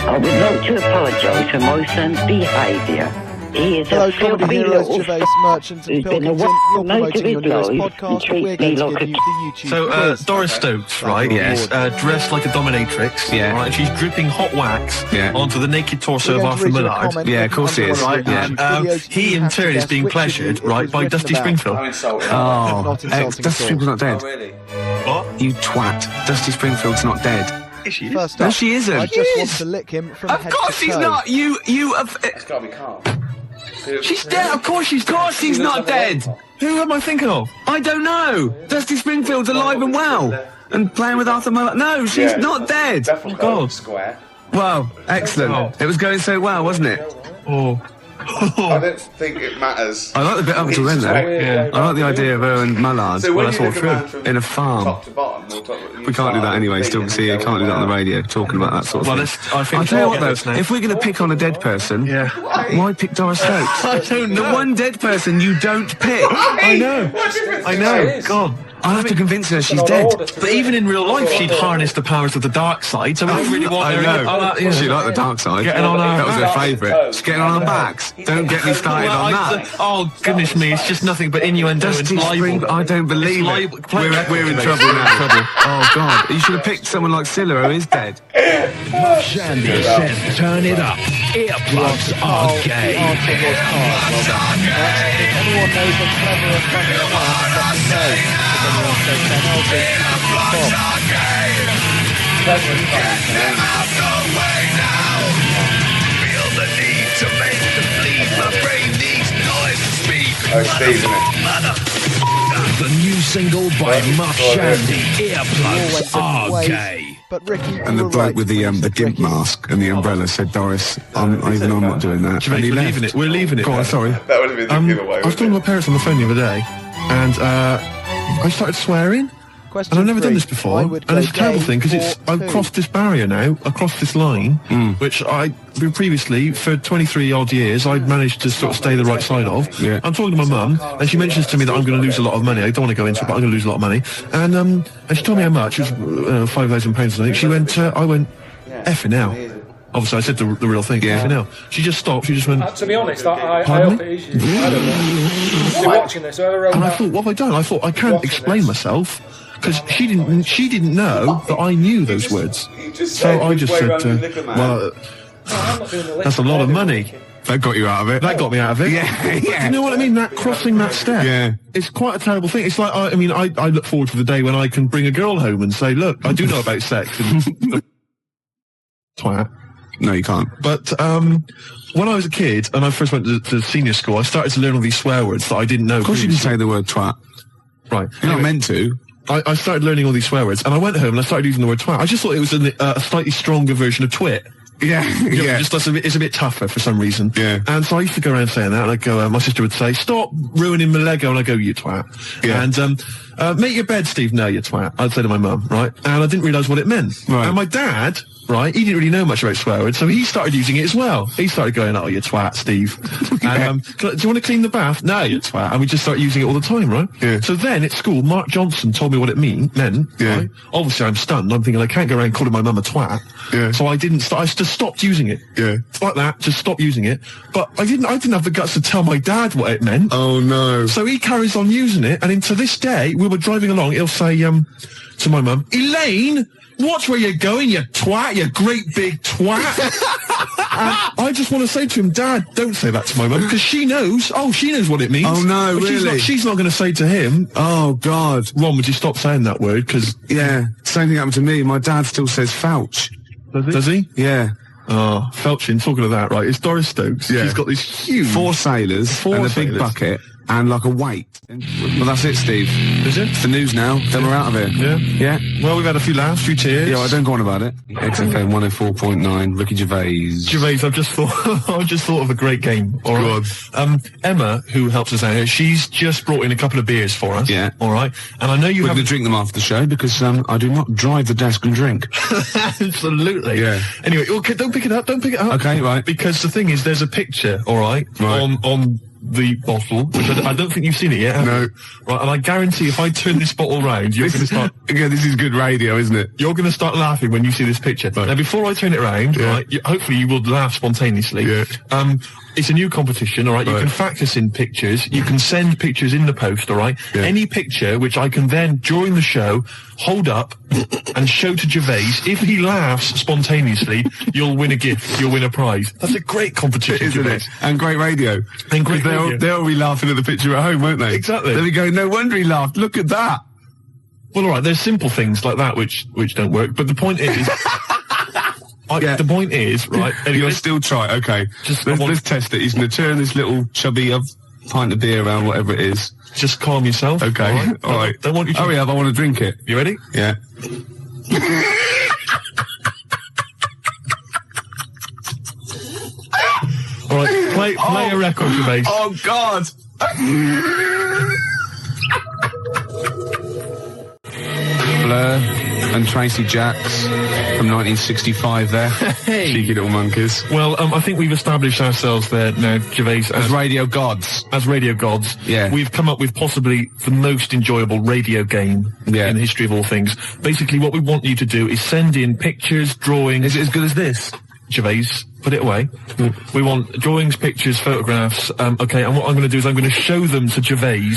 I would like to apologise for my son's behaviour. He is Hello, a comedy filthy heroes, little Gervais, Merchant and who's been a Pilkington. You're night of promoting your his newest life podcast, and but treat we're me going to like give a... you the YouTube So, quiz. Doris Stokes, right, Yes. dressed like a dominatrix, Yeah. right, she's dripping hot wax Yeah. onto the naked torso We're of going to Arthur read you a Millard. comment Yeah, of from course he under is. one of your Right, YouTube and videos. he You in have to turn is guess being which of you pleasured, it right, was by written Dusty about. Springfield. I'm insulted. Oh, Not insulting Dusty at all. Springfield's not dead. Oh, really? What? You twat. Dusty Springfield's not dead. Is she? First No, up, she isn't. I She just want is. to lick him from Of head course to she's toe. not. You It's got to be Karl. She's dead. Of course she's not dead. Who am I thinking of? I don't know. Dusty Springfield's alive and well. And playing with Arthur Millard. No, she's not dead. Definitely Oh, God. square. Wow, excellent. It was going so well, wasn't it? Oh. I don't think it matters. I like the bit up to then, though. Yeah. I like the idea of her and Mallard. So when that's you all look a man true. from In a farm. top to bottom, We can't do that anyway, still see you can't do that on the radio, talking about that sort of Well, thing. I think I'll tell you what we'll get this though, now. if we're going to pick on a dead person, Yeah. why pick Doris Stokes? I don't know. The one dead person you don't pick. I know. I know. God. I'll have to convince her she's dead. But even in real life, she'd harness the powers of the dark side, so we don't really want I her... know. She liked the dark side. Getting on our that was her backs. favourite. She's getting on our backs. Don't get me started Well, on that. oh, goodness me, it's just nothing but innuendo and Dusty Spring, libel. I don't believe it. It's We're in trouble now. Oh God, you should have picked someone like Scylla, who is dead. Shandy says turn it up. Earplugs are gay. The answer was Karl. Well done. If anyone knows a clever and funny one, let me know. If anyone says Ben Elton, Bob. Oh, Steve, isn't it? The new single by Muff Shandy. Earplugs Always are ways. gay. But Ricky, And the you were bloke right. with the gimp mask and the umbrella said, Doris, I'm not doing that. We're And he leaving left. it. We're leaving it. Go on, then. sorry. That would have been the giveaway. I was talking to my parents on the phone the other day, and I started swearing. Question And I've never done three. this before, I and would it's a go terrible gay thing because for I've two. crossed this barrier now, across this line, which I previously, for 23 odd years, I'd managed to sort of stay the right side of. Yeah. I'm talking to my mum, and she mentions to me that I'm going to lose a lot of money. I don't want to go into it, but I'm going to lose a lot of money. And she told me how much. It was £5,000, I think. She went, I went, effing hell. Obviously, I said the real thing. Yeah. Effing hell. She just stopped. She just went. To be honest, I Pardon hope it is you. I don't know. You're watching this, whoever wrote And I that. thought, what have I done? I thought I can't Watching explain this. myself because she didn't know that I knew those words. You just So said I which just way said, round the liquor man. well, No, I'm not doing the that's a lot of money. That got you out of it. That got me out of it. Yeah, yeah. You know what I mean? That crossing that step. Yeah. It's quite a terrible thing. It's like, I look forward to the day when I can bring a girl home and say, look, I do know about sex. And twat. No, you can't. But when I was a kid and I first went to senior school, I started to learn all these swear words that I didn't know. Of course you can say the word twat. Right. You're not meant to. I started learning all these swear words, and I went home and I started using the word twat. I just thought it was a slightly stronger version of twit. Yeah, You know, yeah. just it's a bit tougher for some reason. Yeah. And so I used to go around saying that, and I'd go, my sister would say, stop ruining my Lego, and I'd go, you twat. Yeah. And make your bed, Steve, no, you twat. I'd say to my mum, right? And I didn't realise what it meant. Right. And my dad, right, he didn't really know much about swear words, so he started using it as well. He started going, oh, you twat, Steve. And, do you want to clean the bath? No, you twat. And we just started using it all the time, right? Yeah. So then at school, Mark Johnson told me what it meant. Yeah. Right? Obviously, I'm stunned. I'm thinking I can't go around calling my mum a twat. Yeah. So I didn't. I just stopped using it. Yeah. Like that. Just stopped using it. But I didn't have the guts to tell my dad what it meant. Oh no. So he carries on using it, and to this day, we were driving along. He'll say to my mum, Elaine, watch where you're going, you twat, you great big twat. And I just want to say to him, Dad, don't say that to my mum, because she knows. Oh, she knows what it means. Oh, no, But really? She's not going to say to him, Oh God. Ron, would you stop saying that word? Because Yeah. Same thing happened to me. My dad still says fouch. does he? Yeah. Oh, Felchin, talking of that, right? It's Doris Stokes. Yeah. She's got this huge. 4 sailors Four and a big sailors. bucket and like a weight. Well, that's it, Steve. Is it? It's the news now. Then we're out of it. Yeah. Yeah. Well, we've had a few laughs, a few tears. Yeah, I don't go on about it. XFM 104.9, Ricky Gervais. Gervais, I've just thought of a great game. All right. Emma, who helps us out here, she's just brought in a couple of beers for us. Yeah. All right. And I know you We're have going to drink them after the show because I do not drive the desk and drink. Absolutely. Yeah. Anyway, okay, don't pick it up. Don't pick it up. Okay, right. Because the thing is, there's a picture. All right. Right. On the bottle, which I don't think you've seen it yet, have you? Right, and I guarantee if I turn this bottle round, you're going to start... Again, this is good radio, isn't it? You're going to start laughing when you see this picture. Right. Now, before I turn it round, right, hopefully you will laugh spontaneously. Yeah. It's a new competition, all right? You can fact us in pictures. You can send pictures in the post, all right? Yeah. Any picture which I can then, during the show, hold up and show to Gervais. If he laughs spontaneously, you'll win a gift. You'll win a prize. That's a great competition, isn't it? And great radio. And great radio. They'll be laughing at the picture at home, won't they? Exactly. They'll be going, no wonder he laughed. Look at that. Well, all right, there's simple things like that which don't work. But the point is... The point is, right... Anyway, you'll still try, okay. Let's test it. He's going to turn this little chubby pint of beer around, whatever it is. Just calm yourself. Okay, all right. Don't want you to... Hurry up, I want to drink it. You ready? Yeah. All right, play a record, Gervais. Oh, God! Blur and Tracy Jacks from 1965 there. Hey. Cheeky little monkeys. Well, I think we've established ourselves there now, Gervais. As radio gods. As radio gods. Yeah. We've come up with possibly the most enjoyable radio game in the history of all things. Basically, what we want you to do is send in pictures, drawings... Is it as good as this? Gervais, put it away. We want drawings, pictures, photographs. Okay, and what I'm going to do is I'm going to show them to Gervais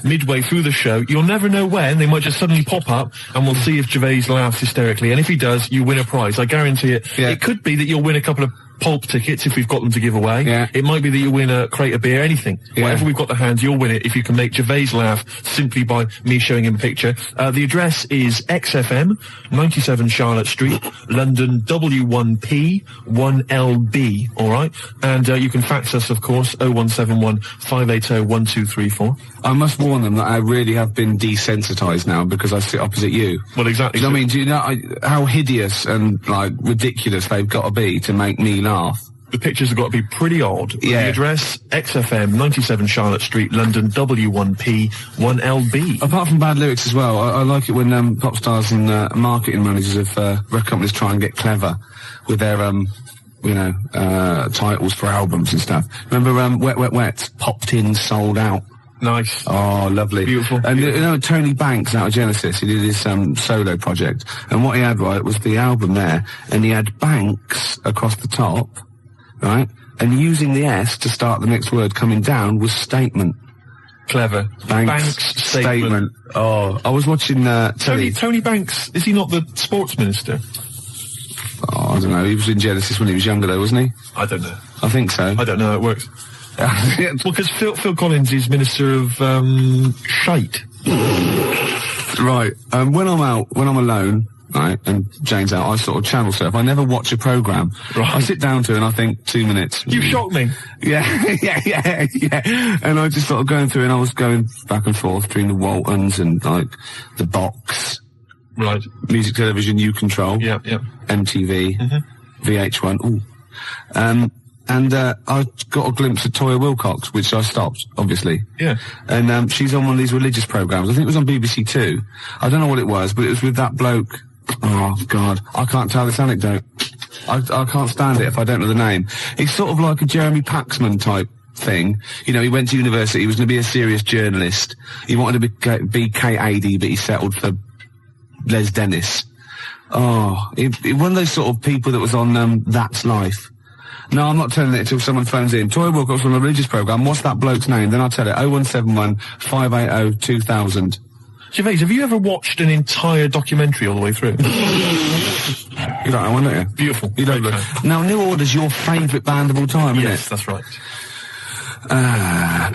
midway through the show. You'll never know when. They might just suddenly pop up, and we'll see if Gervais laughs hysterically. And if he does, you win a prize. I guarantee it. Yeah. It could be that you'll win a couple of pulp tickets if we've got them to give away. Yeah. It might be that you win a crate of beer, anything. Yeah. Whatever we've got to hand, you'll win it if you can make Gervais laugh simply by me showing him a picture. The address is XFM, 97 Charlotte Street, London W1P 1LB, alright? And you can fax us, of course, 0171 580 1234. I must warn them that I really have been desensitised now because I sit opposite you. Well, exactly. Do you know what I mean? Do you know how hideous and, like, ridiculous they've got to be to make me laugh? The pictures have got to be pretty odd. Yeah. The address, XFM, 97 Charlotte Street, London, W1P 1LB. Apart from bad lyrics as well, I like it when pop stars and marketing managers of record companies try and get clever with their, titles for albums and stuff. Remember Wet, Wet, Wet? Popped in, sold out. Nice. Oh, lovely. Beautiful. And you know, Tony Banks out of Genesis, he did his solo project, and what he had, right, was the album there, and he had Banks across the top, right, and using the S to start the next word coming down was statement. Clever. Banks statement. Oh, I was watching Tony Banks, is he not the sports minister? Oh, I don't know, he was in Genesis when he was younger though, wasn't he? I don't know. I think so. I don't know how it works. Well, because Phil Collins is Minister of Shite. Right. When I'm alone, right, and Jane's out, I sort of channel surf. I never watch a programme. Right. I sit down to it and I think 2 minutes. You shocked me. Yeah, yeah. And I just sort of going through and I was going back and forth between the Waltons and, like, the Box. Right. Music Television, You Control. Yeah. MTV. VH1. Ooh. And I got a glimpse of Toya Wilcox, which I stopped, obviously. Yeah. And she's on one of these religious programmes. I think it was on BBC Two. I don't know what it was, but it was with that bloke. Oh, God. I can't tell this anecdote. I can't stand it if I don't know the name. It's sort of like a Jeremy Paxman type thing. You know, he went to university, he was going to be a serious journalist. He wanted to be KAD, but he settled for Les Dennis. Oh, one of those sort of people that was on That's Life. No, I'm not telling it until someone phones in. Toya Wilcox on a religious programme. What's that bloke's name? Then I'll tell it. 0171 580 2000. Gervais, have you ever watched an entire documentary all the way through? You don't know one, don't you? Beautiful. You don't look. Now, New Order's your favourite band of all time, isn't it? Yes, that's right.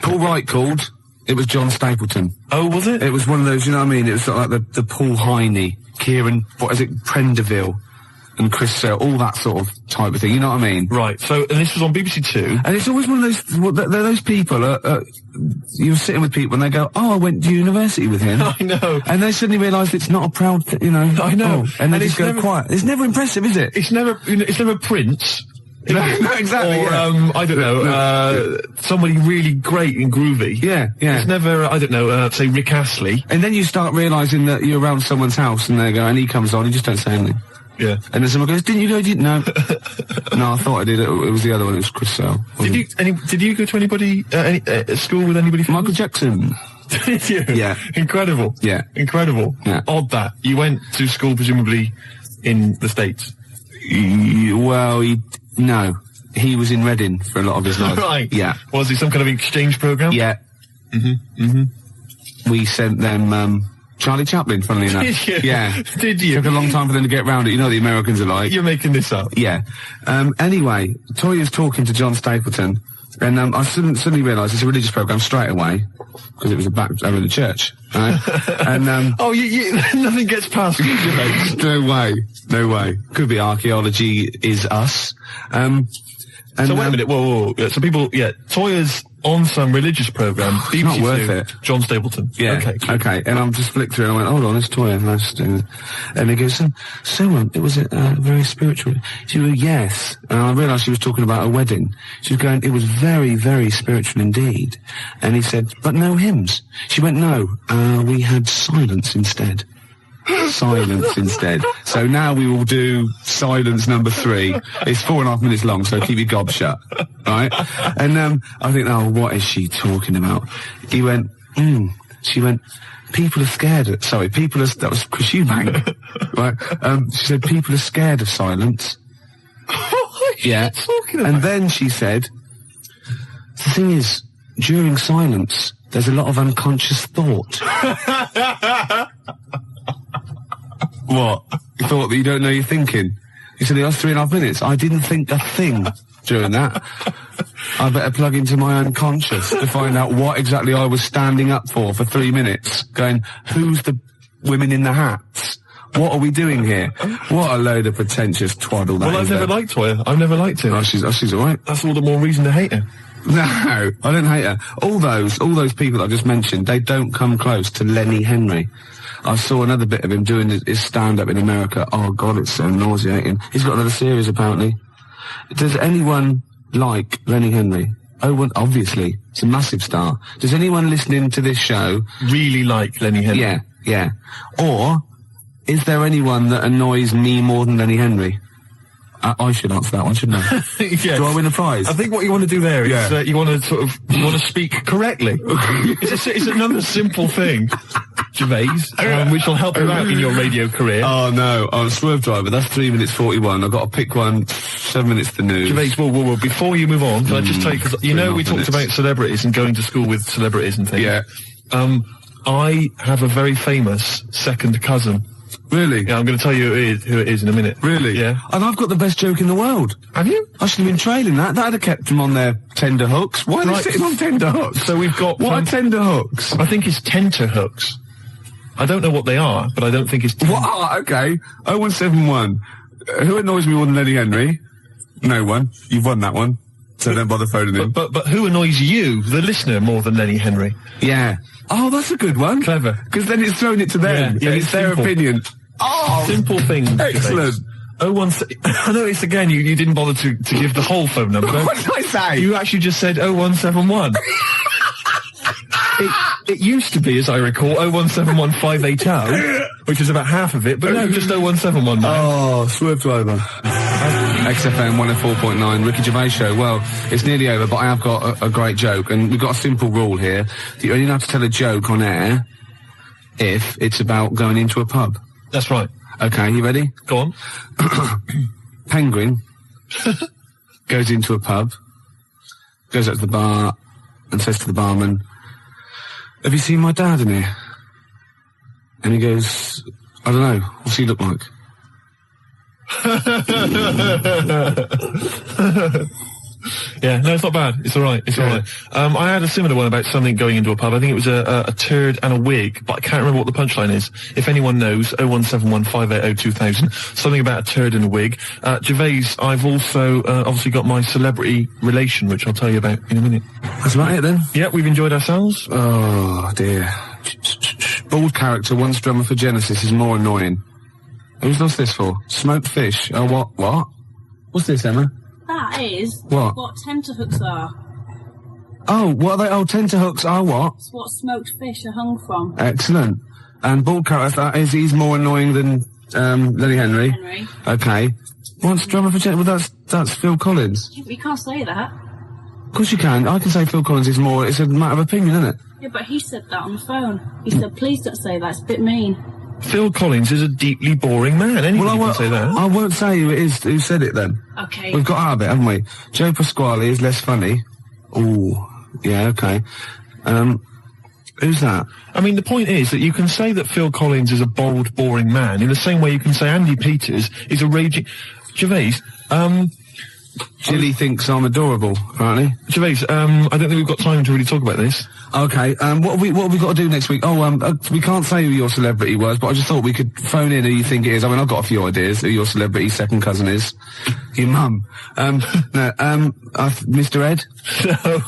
Paul Wright called. It was John Stapleton. Oh, was it? It was one of those, you know what I mean? It was sort of like the Paul Heine, Kieran, Prendeville, and Chris Sale, all that sort of type of thing, you know what I mean? Right, so, and this was on BBC Two. And it's always one of those, they're those people, you're sitting with people and they go, oh, I went to university with him. I know. And they suddenly realise it's not a proud, you know. I know. Oh, and they just go quiet. It's never impressive, is it? It's never Prince. No, exactly. Or, I don't know, somebody really great and groovy. Yeah. It's never, I don't know, say Rick Astley. And then you start realising that you're around someone's house and they go, and he comes on, you just don't say anything. Yeah. And then someone goes, didn't you go? No. No, I thought I did. It was the other one. It was Chris Sale. Did you go to anybody, school with anybody? Michael Jackson. Did you? Yeah. Incredible. Yeah. Incredible. Yeah. Odd that. You went to school presumably in the States. No. He was in Reading for a lot of his life. Right. Yeah. Was he some kind of exchange program? Yeah. We sent them, Charlie Chaplin, funnily enough. Did you? Yeah. Did you? Took a long time for them to get round it. You know what the Americans are like. You're making this up. Yeah. Anyway, Toya's talking to John Stapleton, and I suddenly realised it's a religious programme straight away, because it was over in the church, right? And, oh, you nothing gets past you, mate. No way. Could be archaeology is us. And, so wait a minute, whoa. Yeah, so people, Toya's on some religious programme. It's not worth it. John Stapleton. Yeah. Okay. And I'm just flicked through and I went, hold on, it's Toya. And he goes, it was very spiritual. She went, yes. And I realised she was talking about a wedding. She was going, it was very, very spiritual indeed. And he said, but no hymns. She went, no, we had silence instead. Silence instead. So now we will do silence number 3. It's 4.5 minutes long, so keep your gob shut. Right? And I think, oh, what is she talking about? He went, She went, people are scared of, that was Chris Eubank. Right? She said, people are scared of silence. What are you talking about? And then she said, the thing is, during silence, there's a lot of unconscious thought. What? You thought that you don't know you're thinking? You said it was 3.5 minutes. I didn't think a thing during that. I better plug into my unconscious to find out what exactly I was standing up for 3 minutes. Going, who's the women in the hats? What are we doing here? What a load of pretentious twaddle that is. Well, I've never liked Toya. I've never liked her. Oh, she's alright. That's all the more reason to hate her. No, I don't hate her. All those people I just mentioned, they don't come close to Lenny Henry. I saw another bit of him doing his stand-up in America. Oh, God, it's so nauseating. He's got another series, apparently. Does anyone like Lenny Henry? Oh, well, obviously. It's a massive star. Does anyone listening to this show really like Lenny Henry? Yeah. Or, is there anyone that annoys me more than Lenny Henry? I should answer that one, shouldn't I? Yes. Do I win a prize? I think what you want to do there is you want to speak correctly. It's another simple thing, Gervais, which will help you out in your radio career. Oh no, I'm a swerve driver. That's 3 minutes 41. I've got to pick one. 7 minutes to the news. Gervais, whoa. Before you move on, can I just tell you, because we talked about celebrities and going to school with celebrities and things. Yeah. I have a very famous second cousin. Really? Yeah, I'm going to tell you who it is in a minute. Really? Yeah. And I've got the best joke in the world. Have you? I should have been trailing that. That'd have kept them on their tender hooks. Why are they sitting on tender hooks? So we've got... What are tender hooks? I think it's tenter hooks. I don't know what they are, but I don't think it's... What? Oh, okay. 0171. Who annoys me more than Lenny Henry? No one. You've won that one. So don't bother phoning him. But who annoys you, the listener, more than Lenny Henry? Yeah. Oh, that's a good one. Clever. Because then it's thrown it to them. Yeah, and it's their opinion. Oh! Simple thing. Excellent. I noticed again you didn't bother to give the whole phone number. What did I say? You actually just said 0171. It used to be, as I recall, 0171 580, which is about half of it, but no, just 0171 now. Oh, swerve driver. XFM 104.9, Ricky Gervais Show. Well, it's nearly over, but I have got a great joke, and we've got a simple rule here. You only have to tell a joke on air if it's about going into a pub. That's right. Okay, you ready? Go on. Penguin goes into a pub, goes up to the bar, and says to the barman, have you seen my dad in here? And he goes, I don't know, what's he look like? Yeah, no, it's not bad. It's all right. It's all right. I had a similar one about something going into a pub. I think it was a turd and a wig, but I can't remember what the punchline is. If anyone knows, 0171 580 2000. Something about a turd and a wig. Gervais, I've also obviously got my celebrity relation, which I'll tell you about in a minute. That's about it then? Yeah, we've enjoyed ourselves. Oh, dear. Bald character, once drummer for Genesis, is more annoying. Who's lost this for? Smoked fish. Oh, what? What's this, Emma? That is what tenterhooks are. Oh, what are they? Oh, tenterhooks are what? It's what smoked fish are hung from. Excellent. And bald character, that is, he's more annoying than Lenny Henry. Henry. Okay. What's drummer for Well, that's Phil Collins. You can't say that. Of course you can. I can say Phil Collins is more. It's a matter of opinion, isn't it? Yeah, but he said that on the phone. He said, please don't say that, it's a bit mean. Phil Collins is a deeply boring man. Anybody can say that. I won't say who it is who said it then. Okay. We've got out of it, haven't we? Joe Pasquale is less funny. Ooh. Yeah, okay. Who's that? I mean, the point is that you can say that Phil Collins is a bold, boring man in the same way you can say Andy Peters is a raging... Gervais, Jilly thinks I'm adorable, apparently. Gervais, I don't think we've got time to really talk about this. Okay, what have we got to do next week? Oh, we can't say who your celebrity was, but I just thought we could phone in who you think it is. I mean, I've got a few ideas who your celebrity second cousin is. Your mum. Mr. Ed? No.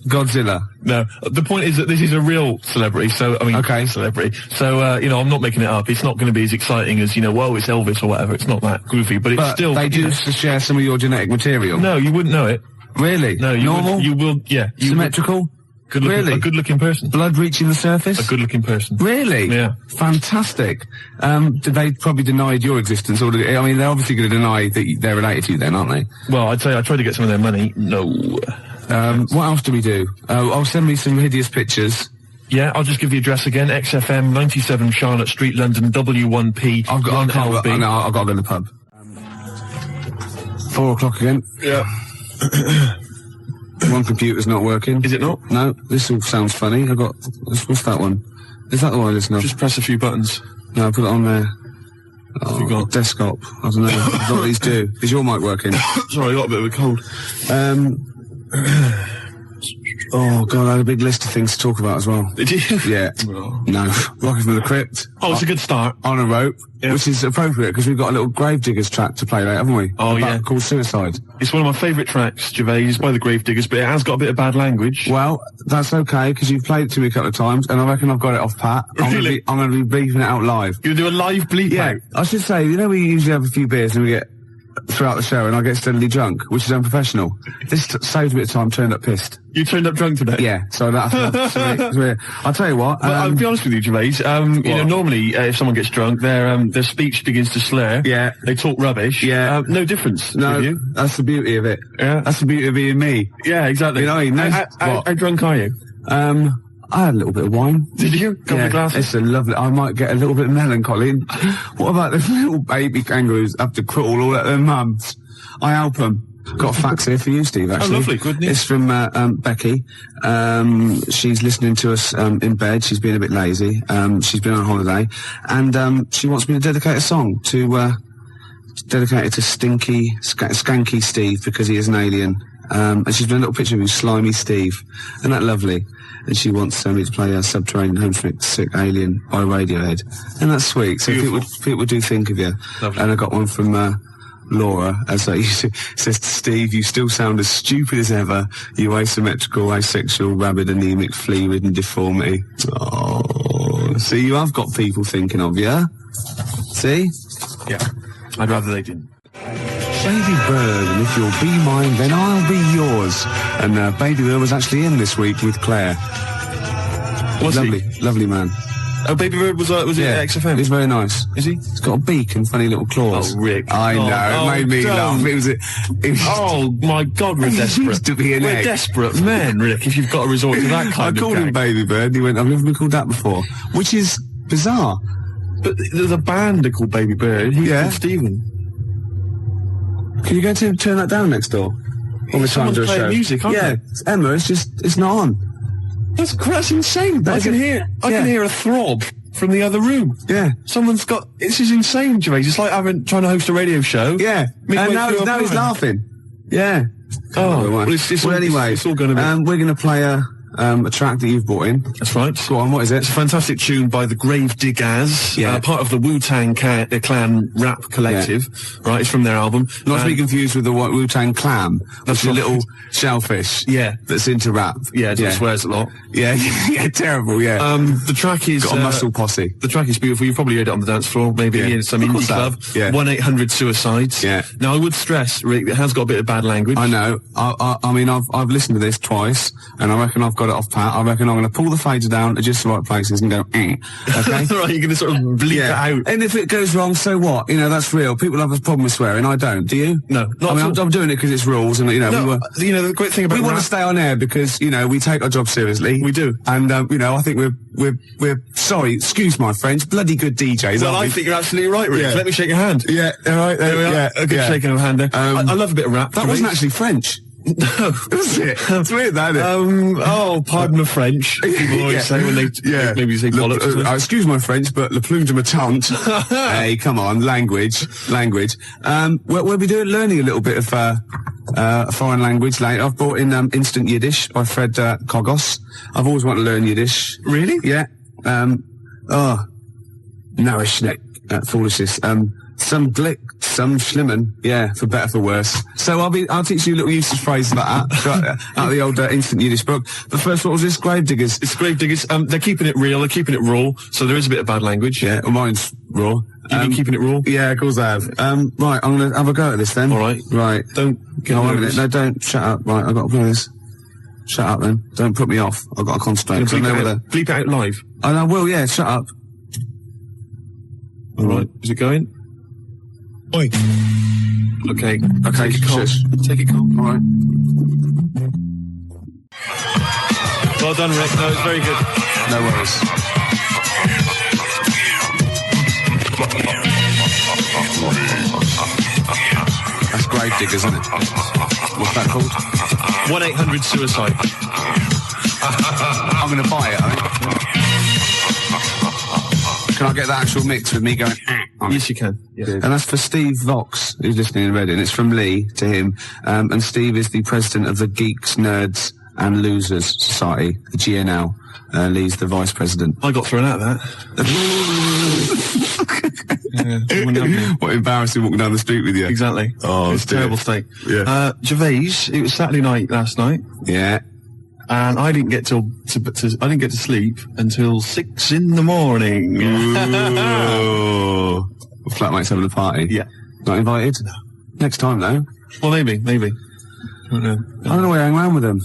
Godzilla? No. The point is that this is a real celebrity, so, I mean, okay. Celebrity. So, I'm not making it up. It's not going to be as exciting as, whoa, it's Elvis or whatever. It's not that goofy, but it's still... they do share some of your genetic material? No, you wouldn't know it. Really? No, Normal? You will, yeah. Symmetrical? Really? A good-looking person. Blood reaching the surface? A good-looking person. Really? Yeah. Fantastic. They probably denied your existence, or they're obviously going to deny that they're related to you then, aren't they? Well, I'd say I tried to get some of their money. No. What else do we do? I'll send me some hideous pictures. Yeah, I'll just give the address again. XFM, 97 Charlotte Street, London, W1P. I've got to go to the pub. 4 o'clock again. Yeah. One computer's not working. Is it not? No, this all sounds funny. What's that one? Is that the one I listen to? Just press a few buttons. No, I put it on there. What have you got? Desktop. I don't know. I don't know what these do. Is your mic working? Sorry, I got a bit of a cold. Oh, God, I had a big list of things to talk about as well. Did you? Yeah. Oh. No. Rocking from the Crypt. Oh, it's a good start. On a rope, yeah. Which is appropriate because we've got a little Gravediggers track to play later, haven't we? Oh, yeah. Called Suicide. It's one of my favourite tracks, Gervais, by the Gravediggers, but it has got a bit of bad language. Well, that's okay, because you've played it to me a couple of times, and I reckon I've got it off pat. Really? I'm going to be bleeping it out live. You're going to do a live bleep Yeah. out? I should say, we usually have a few beers and we get throughout the show and I get steadily drunk, which is unprofessional. This saved a bit of time, turned up pissed. You turned up drunk today? Yeah, so that's I'll tell you what. I'll be honest with you, Gervais. Normally, if someone gets drunk, their speech begins to slur. Yeah. They talk rubbish. Yeah. No difference. No, with you. that's the beauty of it. Yeah. That's the beauty of being me. Yeah, exactly. How drunk are you? I had a little bit of wine. Did you? Couple of glasses? It's a lovely... I might get a little bit melancholy. What about the little baby kangaroos have to crawl all at their mums? I help them. Got a fax here for you, Steve, actually. Oh, lovely. Good news. It's from Becky. She's listening to us in bed. She's been a bit lazy. She's been on holiday. And she wants me to dedicate a song to... dedicate it to Skanky Steve, because he is an alien. And she's been a little picture of you, Slimy Steve. Isn't that lovely? And she wants me to play Subterranean Homesick Alien by Radiohead. And that's sweet. So people do think of you. Lovely. And I got one from Laura, says to Steve, you still sound as stupid as ever, you asymmetrical, asexual, rabid, anemic, flea-ridden deformity. Oh, see, you have got people thinking of you. See? Yeah. I'd rather they didn't. Baby Bird, and if you'll be mine, then I'll be yours. And Baby Bird was actually in this week with Claire. Was lovely, he? Lovely man. Oh, Baby Bird was it at XFM? He's very nice. Is he? He's got a beak and funny little claws. Oh, Rick. I know, it made me laugh. It was oh, my God, we're desperate. Used to be an we're egg. Desperate men, Rick, if you've got to resort to that kind of I called him Baby Bird, and he went, I've never been called that before. Which is bizarre. But there's a band called Baby Bird. He's called Stephen. Can you go to turn that down next door? All the time to a show. Music, aren't they? It's Emma, it's not on. That's insane. I can hear a throb from the other room. Yeah. Someone's got... This is insane, Gervais. It's like trying to host a radio show. Yeah. And now he's laughing. Yeah. Oh, well, anyway, it's all going to be... we're going to play a track that you've brought in. That's right. Go on, what is it? It's a fantastic tune by the Gravediggers, part of the Wu-Tang Clan rap collective, right? It's from their album. Not to be confused with the Wu-Tang Clam, that's a little shellfish. Yeah. That's into rap. Yeah, it swears a lot. Yeah, terrible, yeah. The track is... Got a muscle posse. The track is beautiful. You've probably heard it on the dance floor, maybe in some indie club. Yeah. 1-800-SUICIDES. Yeah. Now, I would stress, Rick, it has got a bit of bad language. I know. I mean, I've listened to this twice, and I reckon I've got got it off pat, I reckon I'm going to pull the fader down at just the right places and go, okay? Right, you're going to sort of bleep it out. And if it goes wrong, so what? You know, that's real. People have a problem with swearing. I don't. Do you? No. I mean, I'm doing it because it's rules, and you know, the great thing about we want to stay on air because you know we take our job seriously. We do, and you know, I think we're sorry. Excuse my French. Bloody good DJs. Well, I think you're absolutely right, Rick. Yeah. Let me shake your hand. Yeah. All right. There we are. Yeah. A good shaking of a hand there. I love a bit of rap. That wasn't actually French. No, was it? It's weird, that, isn't it? Oh, pardon my French. People always say when they maybe say bollocks. Excuse my French, but le plume de ma tante. Hey, come on, language. We'll be learning a little bit of a foreign language later. I've brought in Instant Yiddish by Fred Kogos. I've always wanted to learn Yiddish. Really? Yeah. Narishnek, foolishness. Some glick, some schlimmen, yeah, for better, for worse. So I'll teach you little useless phrases like that, out of the old Instant Yiddish book. But first, what was this? Gravediggers. It's Gravediggers. They're keeping it real, they're keeping it raw, so there is a bit of bad language. Yeah, well, mine's raw. You've been keeping it raw? Yeah, of course I have. Right, I'm gonna have a go at this then. Alright. Right. Don't get nervous. No, don't, shut up. Right, I've got to play this. Shut up then. Don't put me off. I've got to concentrate. Bleep it out live. I will, yeah, shut up. Alright, is it going? Oi. Okay. Take it calm. Take it calm. All right. Well done, Rick. No, it's very good. No worries. That's Gravediggers, isn't it? What's that called? 1-800-SUICIDE. I'm going to buy it, I think. Can I get the actual mix with me going on Yes, you can. Yeah. And that's for Steve Vox, who's listening in Reading. It's from Lee to him. And Steve is the president of the Geeks, Nerds and Losers Society, the GNL. Lee's the vice president. I got thrown out of that. What embarrassing walking down the street with you. Exactly. Oh, it's a terrible state. Yeah. Gervais, it was Saturday night last night. Yeah. And I didn't get to sleep until 6 in the morning. Ooh. Flatmates having a party. Yeah. Not invited? No. Next time though. Well, maybe. I don't know. I don't know where I hang around with them.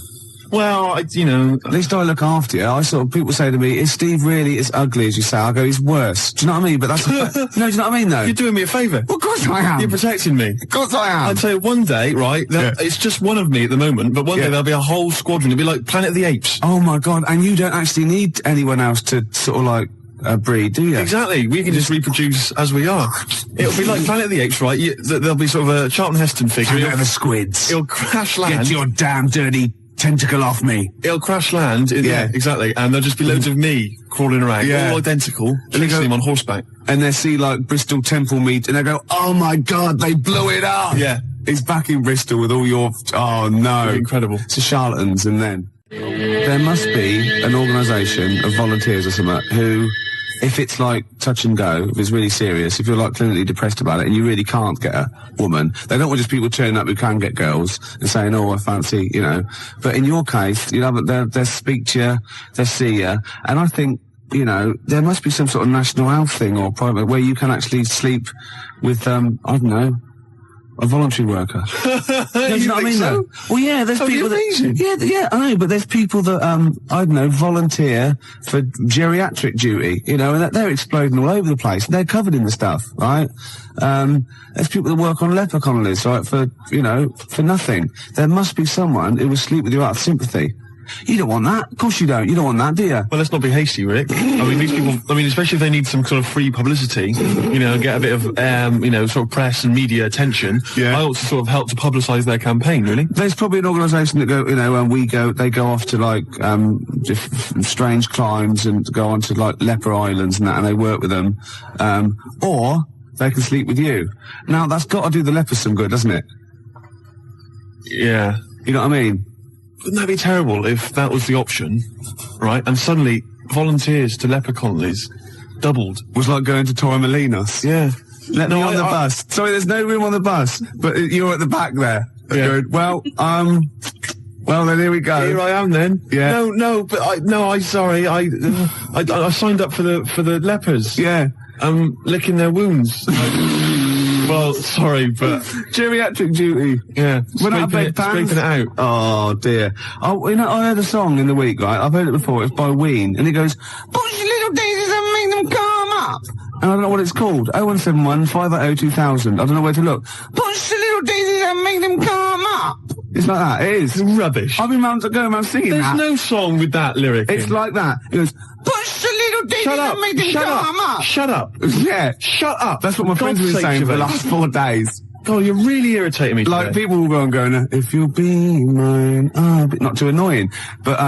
Well, at least I look after you. People say to me, is Steve really as ugly as you say? I go, he's worse. Do you know what I mean? But that's no, do you know what I mean though? You're doing me a favour. Well, of course I am. You're protecting me. Of course I am. I'd say one day, right, it's just one of me at the moment, but one day there'll be a whole squadron. It'll be like Planet of the Apes. Oh my God, and you don't actually need anyone else to sort of like breed, do you? Exactly. We can just reproduce as we are. It'll be like Planet of the Apes, right? There'll be sort of a Charlton Heston figure. Of the squids. It'll crash land. Get your damn dirty tentacle off me. It'll crash land. Yeah, exactly. And there'll just be loads of me crawling around, all identical, chasing him on horseback. And they see like Bristol Temple meet, and they go, "Oh my God, they blew it up!" Yeah, he's back in Bristol with all your. Oh no, incredible. It's a charlatans, and then there must be an organisation of volunteers or something who, if it's like touch and go, if it's really serious, if you're like clinically depressed about it and you really can't get a woman, they don't want just people turning up who can get girls and saying, "Oh, I fancy," you know. But in your case, you know, they'll speak to you, they'll see you, and I think, you know, there must be some sort of national health thing or private where you can actually sleep with, I don't know, a voluntary worker. You know what I mean, though? Well, yeah, there's people that... Yeah, I know, but there's people that, I don't know, volunteer for geriatric duty, you know, and they're exploding all over the place. They're covered in the stuff, right? There's people that work on leper colonies, right, for, you know, for nothing. There must be someone who will sleep with you out of sympathy. You don't want that. Of course you don't. You don't want that, do you? Well, let's not be hasty, Rick. I mean, these people, especially if they need some sort of free publicity, you know, get a bit of, you know, sort of press and media attention. Yeah. I ought to sort of help to publicise their campaign, really. There's probably an organisation that go, you know, they go off to like, strange climes and go on to like leper islands and that, and they work with them. Or they can sleep with you. Now, that's got to do the lepers some good, doesn't it? Yeah. You know what I mean? Wouldn't that be terrible if that was the option, right? And suddenly volunteers to leper colonies doubled. Was like going to Torremolinos. Yeah. Let me on the bus. Sorry, there's no room on the bus, but you're at the back there. Yeah. Going, well, then here we go. Here I am then. Yeah. But I'm sorry. I signed up for the lepers. Yeah. Licking their wounds. Well, sorry, but Geriatric duty. yeah, Without scraping bedpans. it out. Oh dear. Oh, you know, I heard a song in the week, right? I've heard it before. It's by Ween, and it goes, "Push your little daisies and make them come up." And I don't know what it's called. 0171 580 2000. I don't know where to look. Push the little daisies and make them come up. It's like that. It is. It's rubbish. I've been going around singing There's that. no song with that lyric. It's in. like that. It goes, "Push the little daisies Shut up! and make them Shut come up! up." Shut up! Yeah. Shut up! That's what my friends have been saying for the last 4 days. God, you're really irritating me today. Like, people will go and go, "If you'll be mine," but not too annoying. But,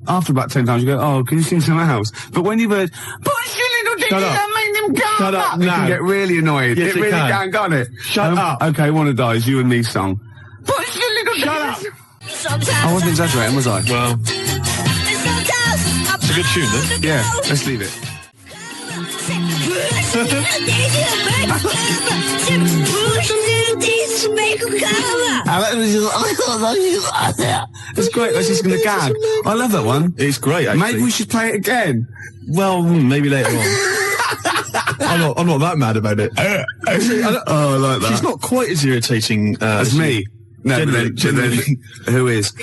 after about 10 times you go, "Oh, can you sing something else?" But when you've heard, "Push your little daisies and make them come Shut up up," it now. can get really annoying. Yes, it it really can. can't it? Shut up. Okay, Wanna Die is You and Me song. Push your little Shut up. daisies. I wasn't exaggerating, was I? Well, it's a good tune, then. Yeah, let's leave it. It's great. That's just gonna gag. I love that one. It's great, actually. Maybe we should play it again. Well, maybe later on. I'm not that mad about it. Oh, I like that. She's not quite as irritating As me. No, Generally. who is?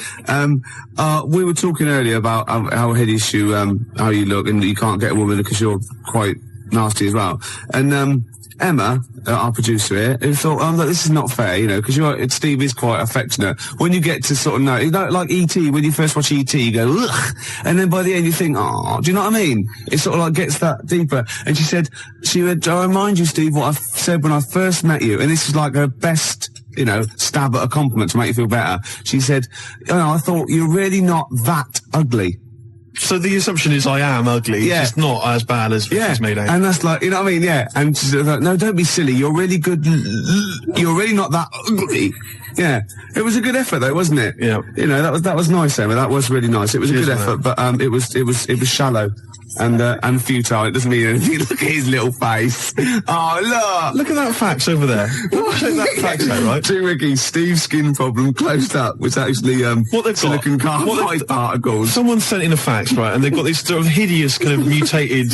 We were talking earlier about how hideous you, how you look, and you can't get a woman because you're quite nasty as well. And Emma, our producer here, who thought, look, this is not fair, you know, because Steve is quite affectionate. When you get to sort of know, you know, like E.T., when you first watch E.T., you go, ugh, and then by the end you think, oh, do you know what I mean? It sort of like gets that deeper. And she went, I remind you, Steve, what I said when I first met you, and this is like her best, you know, stab at a compliment to make you feel better. She said, I thought you're really not that ugly. So the assumption is I am ugly, Yeah. just not as bad as it's made out. And that's like, you know what I mean? Yeah. And she's like, no, don't be silly. You're really good. You're really not that ugly. Yeah. It was a good effort though, wasn't it? Yeah. You know, that was nice, Emma. That was really nice. It was a good Cheers, effort, but, it was shallow and futile. It doesn't mean anything. Look at his little face. Oh, Look at that fax over there. Check that fax out, right? To Ricky, Steve's skin problem closed up was actually, What they've got- silicon what carbide they've- particles. Someone sent in a fax, right, and they've got these sort of hideous kind of mutated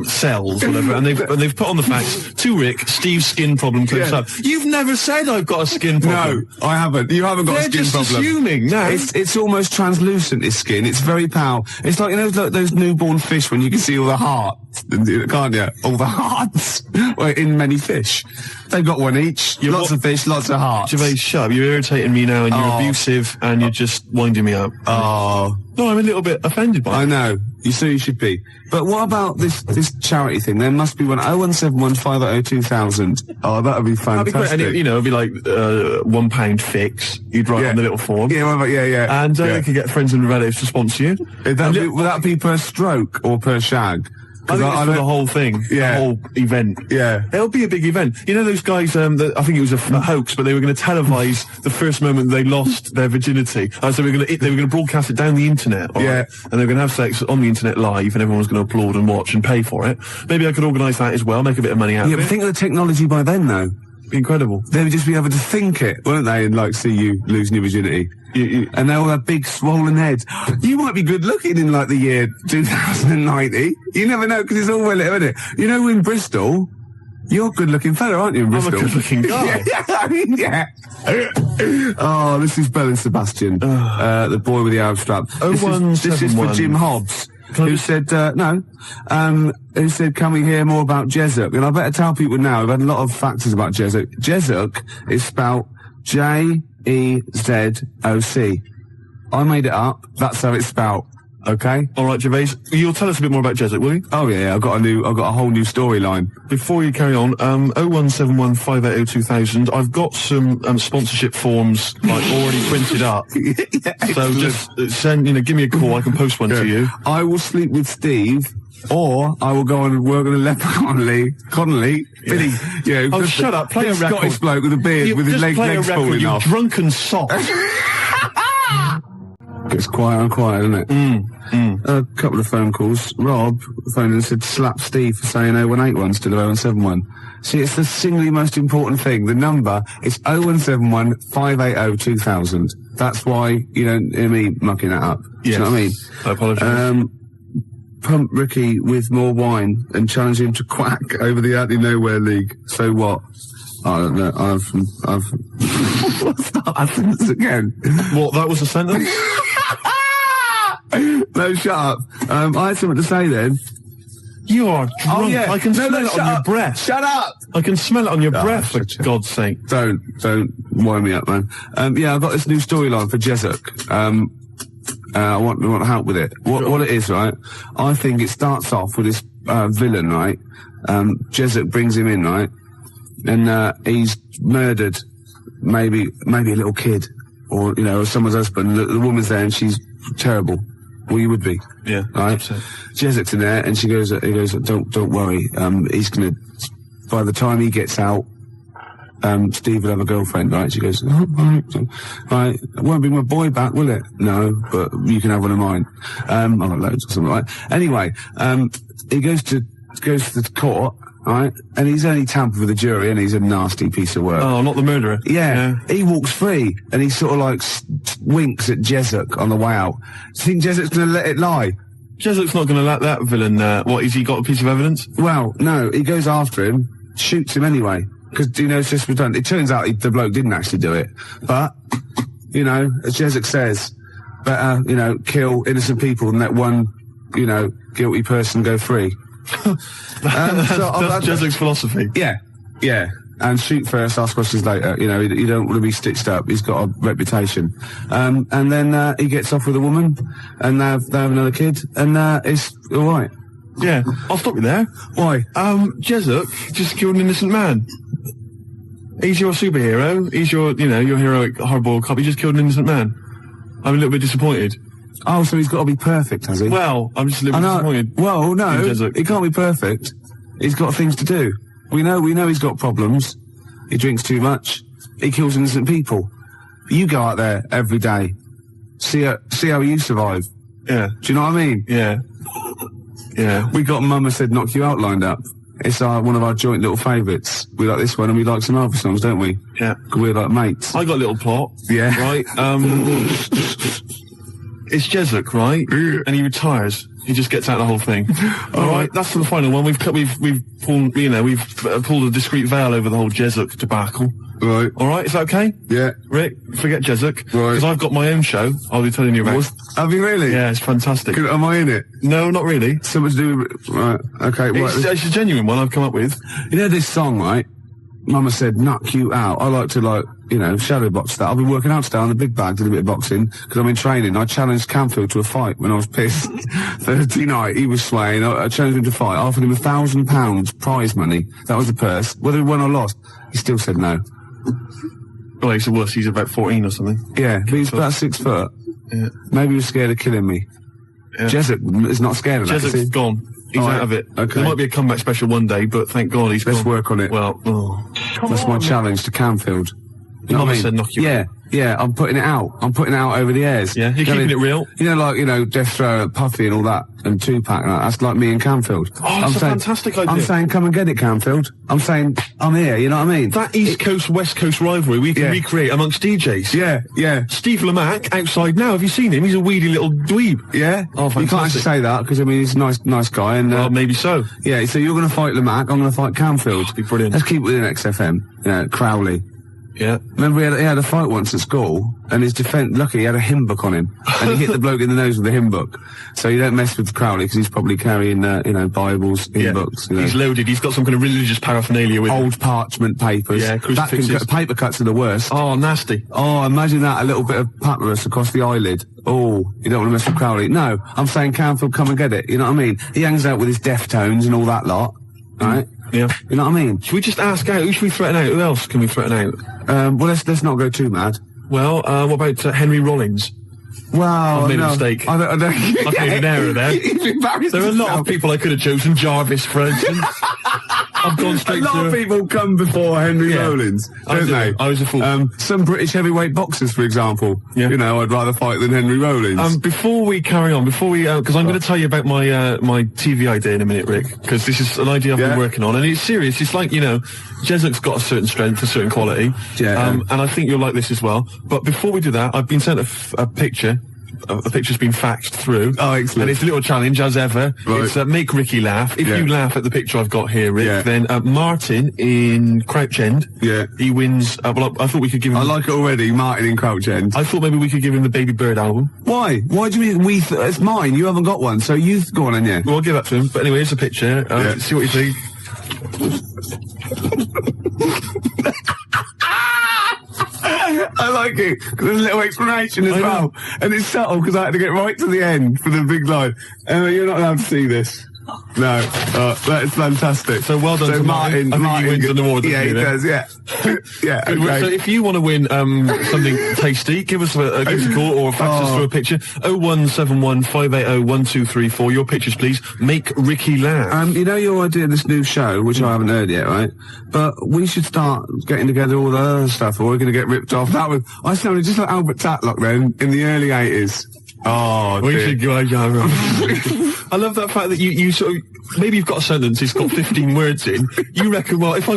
cells, or whatever, and they've put on the fax to Rick, Steve's skin problem closed Yeah. up. You've never said I've got a skin problem. No, I haven't. You haven't got They're a skin just problem. assuming. No, It's almost translucent, his skin. It's very pale. It's like, you know, those newborn fish when you can see all the hearts, can't you? All the hearts. Well, in many fish. They've got one each. Lots of fish, lots of hearts. Gervais, shut up. You're irritating me now, and you're abusive, and you're just winding me up. Oh. No, I'm a little bit offended by it. I know. You should be. But what about this charity thing? There must be one. 0171 580 2000. Oh, that would be fantastic. That'd be great. And it'd be like £1 fix. You'd write on the little form. Yeah, yeah. And you could get friends and relatives to sponsor you. Would that be per stroke or per shag? I think it's for the whole thing, Yeah. the whole event. Yeah. It'll be a big event. You know those guys, I think it was a hoax, but they were going to televise the first moment they lost their virginity. So they were going to broadcast it down the internet, all Yeah. right? And they were going to have sex on the internet live, and everyone was going to applaud and watch and pay for it. Maybe I could organise that as well, make a bit of money out Yeah, of but it. think of the technology by then, though. Be incredible. They would just be able to think it, won't they, and like see you losing your virginity. And they all have big swollen heads. You might be good looking in like the year 2090. You never know, because it's all well, isn't it? You know, in Bristol, you're a good looking fella, aren't you, in I'm a Bristol? good looking guy. yeah. Oh, this is Bell and Sebastian, the boy with the Arab strap. This is for Jim Hobbs. Who said, who said, can we hear more about Jezuk? And I better tell people now, we've had a lot of factors about Jezuk. Jezuk is spelled Jezoc. I made it up. That's how it's spelled. Okay? All right, Gervais, you'll tell us a bit more about Jezuk, will you? Oh yeah, I've got a whole new storyline. Before you carry on, 0171 580 2000. I've got some sponsorship forms already printed up. So just give me a call. I can post one to you. I will sleep with Steve, or I will go and work on a leper Connolly, Billy. You know, Shut up! Play a record. Scottish bloke with a beard with his legs falling you off. drunken sot. Gets quieter and quieter, doesn't it? A couple of phone calls. Rob phoned and said, slap Steve for saying 0181 instead of 0171. See, it's the singly most important thing. The number is 0171 580 2000. That's why you don't hear me mucking that up. Do you know what I mean? I apologise. Pump Ricky with more wine and challenge him to quack over the Out of Nowhere League. So what? I don't know. I've. Start that sentence again. What? That was a sentence? No, shut up. I had something to say then. You are drunk. Oh, yeah. I can smell it shut on your up. breath. Shut up. I can smell it on your breath, for shut up. God's sake. Don't wind me up, man. Yeah, I've got this new storyline for Jezuk. I want help with it. What it is, right? I think it starts off with this villain, right? Jezuk brings him in, right? And he's murdered maybe a little kid, or or someone's husband. The woman's there and she's terrible. Well, you would be. Yeah. Right? So. Jezuk's in there and he goes, don't worry. He's gonna, by the time he gets out, Steve will have a girlfriend, right? She goes, oh, right, it won't bring my boy back, will it? No, but you can have one of mine. I've got loads or something, right? Anyway, he goes to the court, right? And he's only tampered with the jury and he's a nasty piece of work. Oh, not the murderer. Yeah. He walks free and he sort of like winks at Jezuk on the way out. Do you think Jezuk's gonna let it lie? Jezuk's not going to let that villain, what, has he got a piece of evidence? Well, no, he goes after him, shoots him anyway. Because, it's just redundant. It turns out the bloke didn't actually do it. But, as Jezuk says, better, kill innocent people than let one, guilty person go free. That's Jezuk's philosophy. Yeah. And shoot first, ask questions later. You don't want to be stitched up. He's got a reputation. And then he gets off with a woman, and they have another kid, and it's all right. Yeah, I'll stop you there. Why? Jezuk just killed an innocent man. He's your superhero. He's your heroic hardboiled cop. He just killed an innocent man. I'm a little bit disappointed. Oh, so he's got to be perfect, has he? Well, I'm just a little bit disappointed. Well, no, he can't be perfect. He's got things to do. We know he's got problems. He drinks too much. He kills innocent people. You go out there every day. See how you survive. Yeah. Do you know what I mean? Yeah. Yeah. We got Mama Said Knock You Out lined up. It's one of our joint little favourites. We like this one and we like some other songs, don't we? Yeah. 'Cause we're like mates. I got a little plot. Yeah. Right? It's Jezuk, right? And he retires. He just gets out of the whole thing. All right, that's for the final one. We've pulled a discreet veil over the whole Jezuk debacle. Right. All right, is that okay? Yeah. Rick, forget Jezuk. Right. Because I've got my own show. I'll be telling you about. Have you really? Yeah, it's fantastic. Am I in it? No, not really. Something to do with... Right, okay. It's a genuine one I've come up with. This song, right? Mama Said Knock You Out. I like to, shadow box that. I've been working out today on the big bag, did a bit of boxing, because I'm in training. I challenged Canfield to a fight when I was pissed. Thursday night, he was swaying. I challenged him to fight. I offered him £1,000 prize money. That was the purse. Whether he won or lost, he still said no. Well, he's a wuss. He's about 14 or something. Yeah, but he's about 6 foot. Yeah. Maybe he was scared of killing me. Yeah. Jezuk is not scared of that. Jezuk's gone. He's out of it. Okay. There might be a comeback special one day, but thank God he's Let's gone. work on it. Well, that's my challenge to Canfield. You know what I mean? Said knock you out. Yeah, I'm putting it out. I'm putting it out over the airs. Yeah, you're keeping it real. Death Row, Puffy and all that, and Tupac, and that's like me and Canfield. Oh, that's a fantastic idea. I'm saying, come and get it, Canfield. I'm saying, I'm here, you know what I mean? That East Coast, West Coast rivalry we can recreate amongst DJs. Yeah. Steve Lamack, outside now, have you seen him? He's a weedy little dweeb. Yeah? Oh, fantastic. You can't actually say that, because, he's a nice guy, and... well, maybe so. Yeah, so you're going to fight Lamack, I'm going to fight Canfield. That'd be brilliant. Let's keep it within XFM. Crowley. Yeah. Remember he had a fight once at school, and his defence, lucky he had a hymn book on him, and he hit the bloke in the nose with the hymn book. So you don't mess with Crowley, because he's probably carrying, Bibles, hymn books. He's loaded, he's got some kind of religious paraphernalia with old parchment papers. Yeah, crucifixes. Paper cuts are the worst. Oh, nasty. Oh, imagine that, a little bit of papyrus across the eyelid. Oh, you don't want to mess with Crowley. No, I'm saying Canfield, come and get it, you know what I mean? He hangs out with his Deftones and all that lot, right? Yeah. You know what I mean? Should we just ask out? Who should we threaten out? Who else can we threaten out? Well, let's not go too mad. Well, what about Henry Rollins? Wow, I've made a mistake. I don't. I've made an error there. There are a lot of people I could have chosen. Jarvis, for instance. I've gone straight to... A lot of people come before Henry Rollins, don't they? I was a fool. Some British heavyweight boxers, for example. Yeah. I'd rather fight than Henry Rollins. Before we carry on, because I'm going to tell you about my TV idea in a minute, Rick, because this is an idea I've been working on, and it's serious. It's like, Jezuk's got a certain strength, a certain quality, and I think you'll like this as well. But before we do that, I've been sent a picture a picture's been faxed through. Oh, excellent. And it's a little challenge, as ever. Right. It's make Ricky laugh. If you laugh at the picture I've got here, Rick, then Martin in Crouch End, he wins. Well, I thought we could give him... I like it already, Martin in Crouch End. I thought maybe we could give him the Baby Bird album. Why? Why do you mean it's mine? You haven't got one, so you go on then, yeah. Well, I'll give that to him. But anyway, here's a picture. See what you think. I like it, because there's a little explanation as well. And it's subtle, because I had to get right to the end for the big line. You're not allowed to see this. No, that is fantastic. So well done to Martin. Martin wins an award. Yeah, he does, yeah. Yeah, okay. So if you want to win something tasty, give us a call or fax us through a picture. 0171 580 1234. Your pictures, please. Make Ricky laugh. You know your idea of this new show, which I haven't heard yet, right? But we should start getting together all the other stuff, or we're going to get ripped off. I sounded just like Albert Tatlock then, in the early 80s. Oh, we should go. I love that fact that you sort of, maybe you've got a sentence, it's got 15 words in. You reckon, well, if I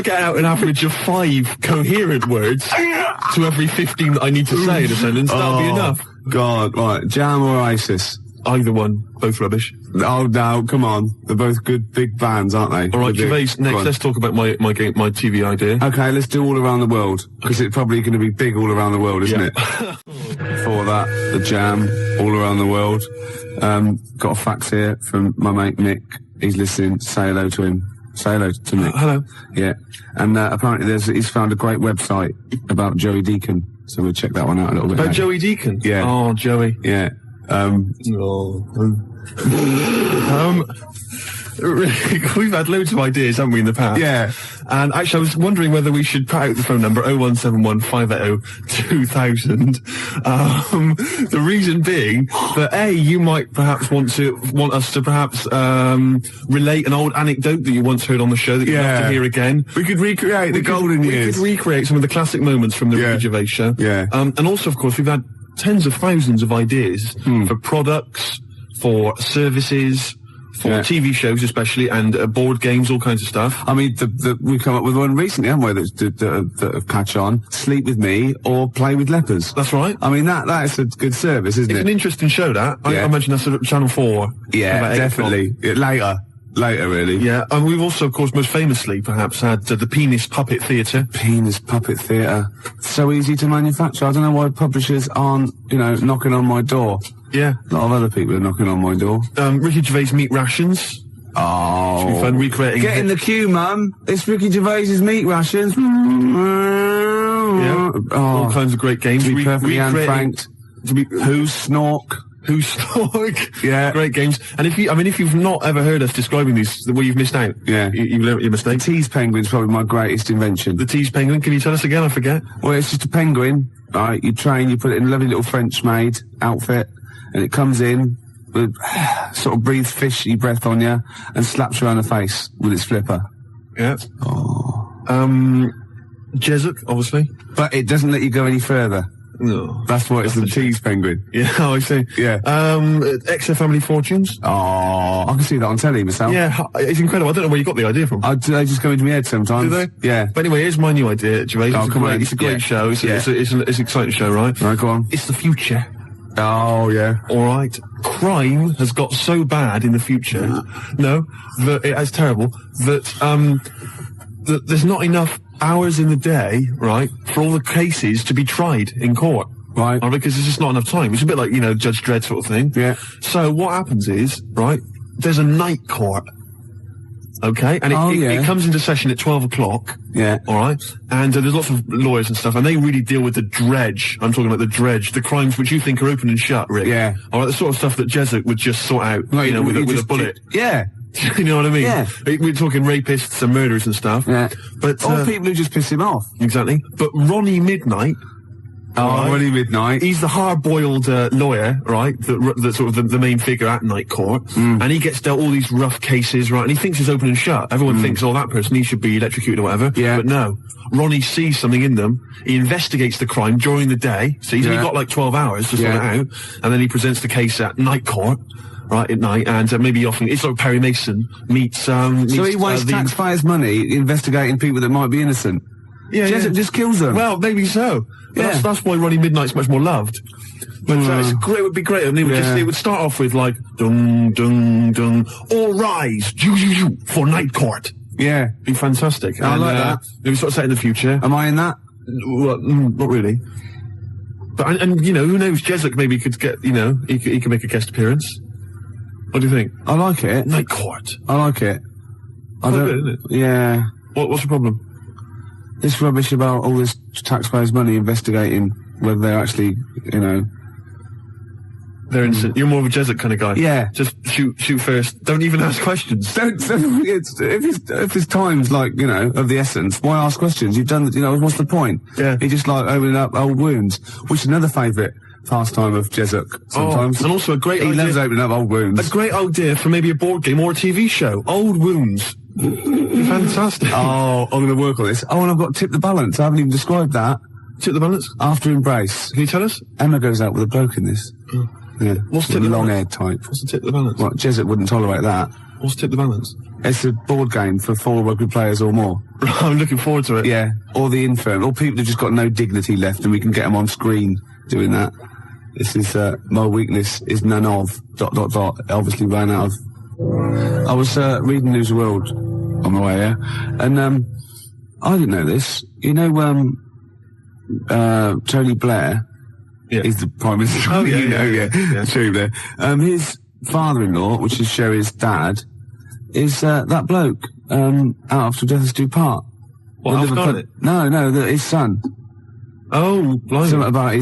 get out an average of 5 coherent words to every 15 that I need to say in a sentence, that'll be enough. God, right. Jam or ISIS? Either one, both rubbish. Oh no, come on. They're both good big bands, aren't they? Alright, Gervais, next let's talk about my TV idea. Okay, let's do All Around the World, because it's probably going to be big all around the world, isn't it? Before that, the Jam, All Around the World. Got a fax here from my mate Nick. He's listening. Say hello to him. Say hello to Nick. Hello. Yeah. And apparently he's found a great website about Joey Deacon, so we'll check that one out a little bit. About Joey Deacon? Yeah. Oh, Joey. Yeah. We've had loads of ideas, haven't we, in the past? Yeah. And actually, I was wondering whether we should put out the phone number 0171 580 2000. The reason being that you might perhaps want us to perhaps relate an old anecdote that you once heard on the show that you'd love to hear again. We could recreate the golden years. We could recreate some of the classic moments from the Ricky Gervais Show. Yeah. And also, of course, we've had tens of thousands of ideas for products, for services, for TV shows especially, and board games, all kinds of stuff. I mean, we've come up with one recently, haven't we, that catch on. Sleep with me or play with lepers. That's right. I mean, that is a good service, isn't it? It's an interesting show, that. I imagine that's at Channel 4. Yeah, definitely. Later, really. Yeah, and we've also, of course, most famously, perhaps, had the Penis Puppet Theatre. Penis Puppet Theatre. So easy to manufacture. I don't know why publishers aren't, knocking on my door. Yeah. A lot of other people are knocking on my door. Ricky Gervais Meat Rations. Oh. Should be fun recreating. Get in the queue, Mum. It's Ricky Gervais's Meat Rations. Yeah. All kinds of great games. To be perfectly unfranked. Who's Snork? Who's Stork? Yeah. Great games. And if you've not ever heard us describing these, well, you've missed out. Yeah. You learned your mistake. The tease penguin's probably my greatest invention. The tease penguin, can you tell us again? I forget. Well, it's just a penguin, right? You train, you put it in a lovely little French maid outfit, and it comes in, with, sort of breathes fishy breath on you, and slaps you around the face with its flipper. Yeah. Oh. Jezuk, obviously. But it doesn't let you go any further. No. That's why it's the tease penguin. Yeah, I see. Yeah. XFM Family Fortunes. Oh, I can see that on telly myself. Yeah, it's incredible. I don't know where you got the idea from. They just go into my head sometimes. Do they? Yeah. But anyway, here's my new idea, Gervais. Oh, come on. It's a great show. It's an exciting show, right? Right, go on. It's the future. Oh, yeah. All right. Crime has got so bad in the future, that it's terrible, that there's not enough hours in the day, right, for all the cases to be tried in court. Right. Because there's just not enough time. It's a bit like, Judge Dredd sort of thing. Yeah. So what happens is, right, there's a night court. Okay? And it comes into session at 12 o'clock. Yeah. Alright? And there's lots of lawyers and stuff, and they really deal with the dredge. I'm talking about the dredge, the crimes which you think are open and shut, Rick. Yeah. Alright, the sort of stuff that Jezuk would just sort out, with a bullet. Yeah. You know what I mean? Yeah. We're talking rapists and murderers and stuff. Yeah. But or people who just piss him off. Exactly. But Ronnie Midnight. Ronnie Midnight. He's the hard-boiled lawyer, right? That's sort of the main figure at Night Court. And he gets dealt all these rough cases, right? And he thinks it's open and shut. Everyone thinks, that person, he should be electrocuted or whatever. Yeah. But no. Ronnie sees something in them. He investigates the crime during the day. So he's only got like 12 hours to sort it out. And then he presents the case at Night Court. Right, at night, and maybe often, it's like Perry Mason meets, so he wastes taxpayers' money investigating people that might be innocent. Yeah, Jessup just kills them. Well, maybe so. But Yeah. that's why Ronnie Midnight's much more loved. But it's great. It would be great. And it would Yeah. it would start off with like dung dung dung. All rise, for night court. Yeah. Be fantastic. I like that. Maybe sort of set in the future. Am I in that? Well, not really. But and you know, who knows? Jessup maybe could get. You know, he could make a guest appearance. What do you think? I like it. Night court. I like it. I Quite don't. good, isn't it? Yeah. What's the problem? This rubbish about all this taxpayers' money investigating whether they're actually, you know. They're innocent. You're more of a Jessup kind of guy. Yeah. Just shoot first. Don't even ask questions. If his time's like, you know, of the essence, why ask questions? You've done, you know, what's the point? Yeah. He just like opening up old wounds, which is another favourite pastime of Jessup sometimes. And also a great He idea. loves opening up old wounds. A great idea for maybe a board game or a TV show. Old wounds. Fantastic. Oh, I'm going to work on this. Oh, and I've got Tip the Balance. I haven't even described that. Tip the balance. After Embrace. Can you tell us? Emma goes out with a bloke in this. Yeah. What's the Tip the long-haired Balance? type. What's the Tip the balance? Well, Jessup wouldn't tolerate that. What's Tip the balance? It's a board game for 4 rugby players or more. I'm looking forward to it. Yeah, or the infirm, or people who've just got no dignity left, and we can get them on screen doing that. This is my weakness is none of ... Obviously ran out of. I was reading News of the World on the way here, and I didn't know this. You know, Tony Blair is the Prime Minister. Oh yeah, you know, Tony Blair. His father-in-law, which is Sherry's dad, is that bloke out of Till Death Us Do Part. What, Alf Garnett? No, his son. Oh, blimey. Something about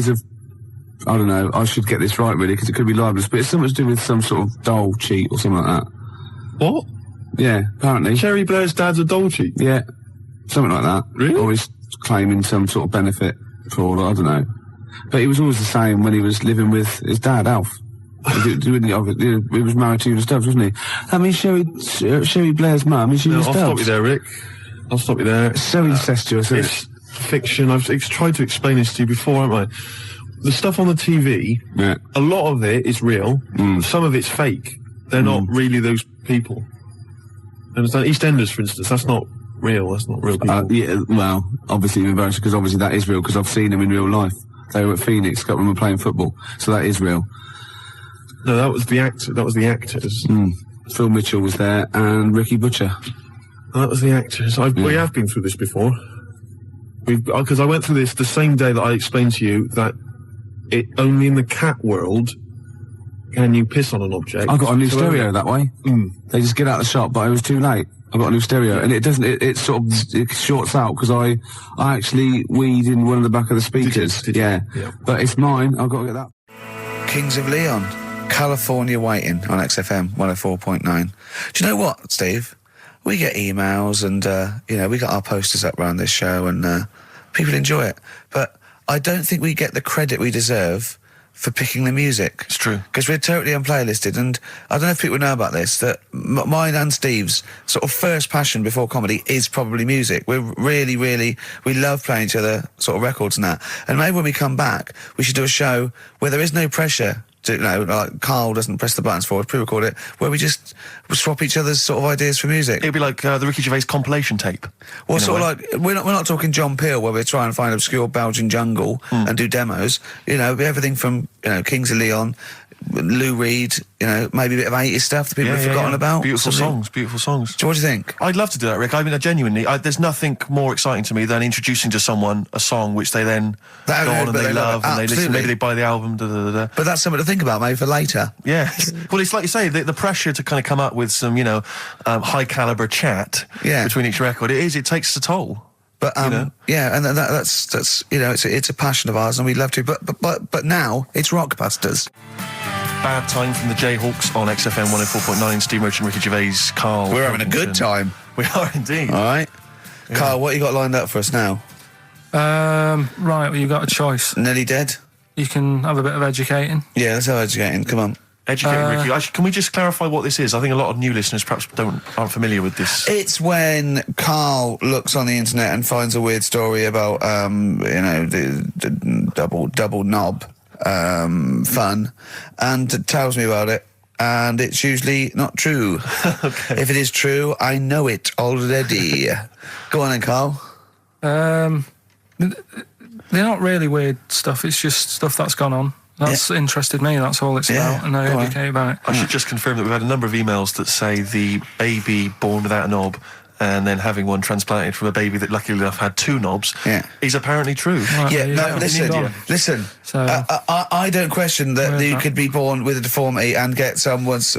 I don't know, I should get this right really, because it could be libelous, but it's something to do with some sort of doll cheat or something like that. What? Yeah, apparently. Cherry Blair's dad's a doll cheat? Yeah, something like that. Really? Or he's claiming some sort of benefit fraud, I don't know. But he was always the same when he was living with his dad, Alf. He was married to Una Stubbs, wasn't he? I mean, Sherry Blair's mum is Una No, Stubbs. I'll stop you there, Rick. I'll stop you there. It's so incestuous, isn't It's fiction. I've tried to explain this to you before, haven't I? The stuff on the TV, a lot of it is real. Some of it's fake. They're not really those people. Understand? EastEnders, for instance, that's not real. That's not real people. Yeah, well, obviously embarrassing, because obviously that is real, because I've seen them in real life. They were at Phoenix, got them were playing football, so that is real. No, that was the actor. That was the actors. Phil Mitchell was there, and Ricky Butcher. That was the actors. We have been through this before. Because I went through this the same day that I explained to you that only in the cat world can you piss on an object. I got a new stereo that way. They just get out of the shop, but it was too late. I got a new stereo, and it doesn't. It sort of shorts out because I actually weed in one of the back of the speakers. Did you? Yeah, but it's mine. I've got to get that. Kings of Leon, California Waiting on XFM 104.9. Do you know what, Steve? We get emails and, we got our posters up around this show and people enjoy it. But I don't think we get the credit we deserve for picking the music. It's true. Because we're totally unplaylisted, and I don't know if people know about this, that mine and Steve's sort of first passion before comedy is probably music. We're really, we love playing each other sort of records and that. And maybe when we come back, we should do a show where there is no pressure to, like Carl doesn't press the buttons forward, pre-record it, where we just swap each other's sort of ideas for music. It'd be like the Ricky Gervais compilation tape. Well, sort of like, we're not talking John Peel, where we're trying to find obscure Belgian jungle and do demos. Everything from, Kings of Leon, Lou Reed, maybe a bit of 80s stuff that people have forgotten about. Beautiful songs. So what do you think? I'd love to do that, Rick. I mean, genuinely, there's nothing more exciting to me than introducing to someone a song which they then go on and they love and they listen, maybe they buy the album, But that's something to think about, maybe, for later. Yeah. Well, it's like you say, the pressure to kind of come up with some, high caliber chat between each record, it takes a toll. But and that's it's a passion of ours, and we'd love to. But now it's Rockbusters. Bad Time from the Jayhawks on XFM 104.9. Steve Merchant, Ricky Gervais, Karl. We're having a good time. We are indeed. All right, Karl, what you got lined up for us now? Right, well, you got a choice. Nearly Dead. You can have a bit of educating. Yeah, let's have educating. Come on. Educating, Ricky. Actually, can we just clarify what this is? I think a lot of new listeners perhaps aren't familiar with this. It's when Karl looks on the internet and finds a weird story about, the double knob fun, and tells me about it. And it's usually not true. Okay. If it is true, I know it already. Go on then, Karl. They're not really weird stuff. It's just stuff that's gone on. That's interested me. That's all it's about, and I educate about it. I should just confirm that we've had a number of emails that say the baby born without a knob and then having one transplanted from a baby that luckily enough had 2 knobs is apparently true. Right, listen. So, I don't question that you could be born with a deformity and get someone's,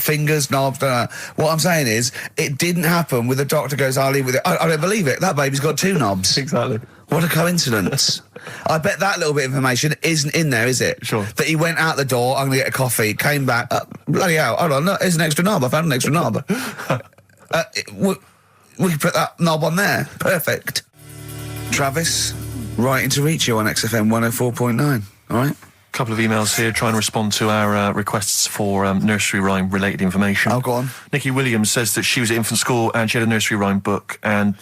fingers, knobs, what I'm saying is, it didn't happen with the doctor goes, I'll leave with it. I don't believe it. That baby's got 2 knobs. Exactly. What a coincidence. I bet that little bit of information isn't in there, is it? Sure. That he went out the door, I'm going to get a coffee, came back, bloody hell, hold on, look, here's an extra knob, I found an extra knob. We can put that knob on there. Perfect. Travis, writing to reach you on XFM 104.9, all right? A couple of emails here trying to respond to our requests for nursery rhyme related information. Oh, go on. Nikki Williams says that she was at infant school and she had a nursery rhyme book, and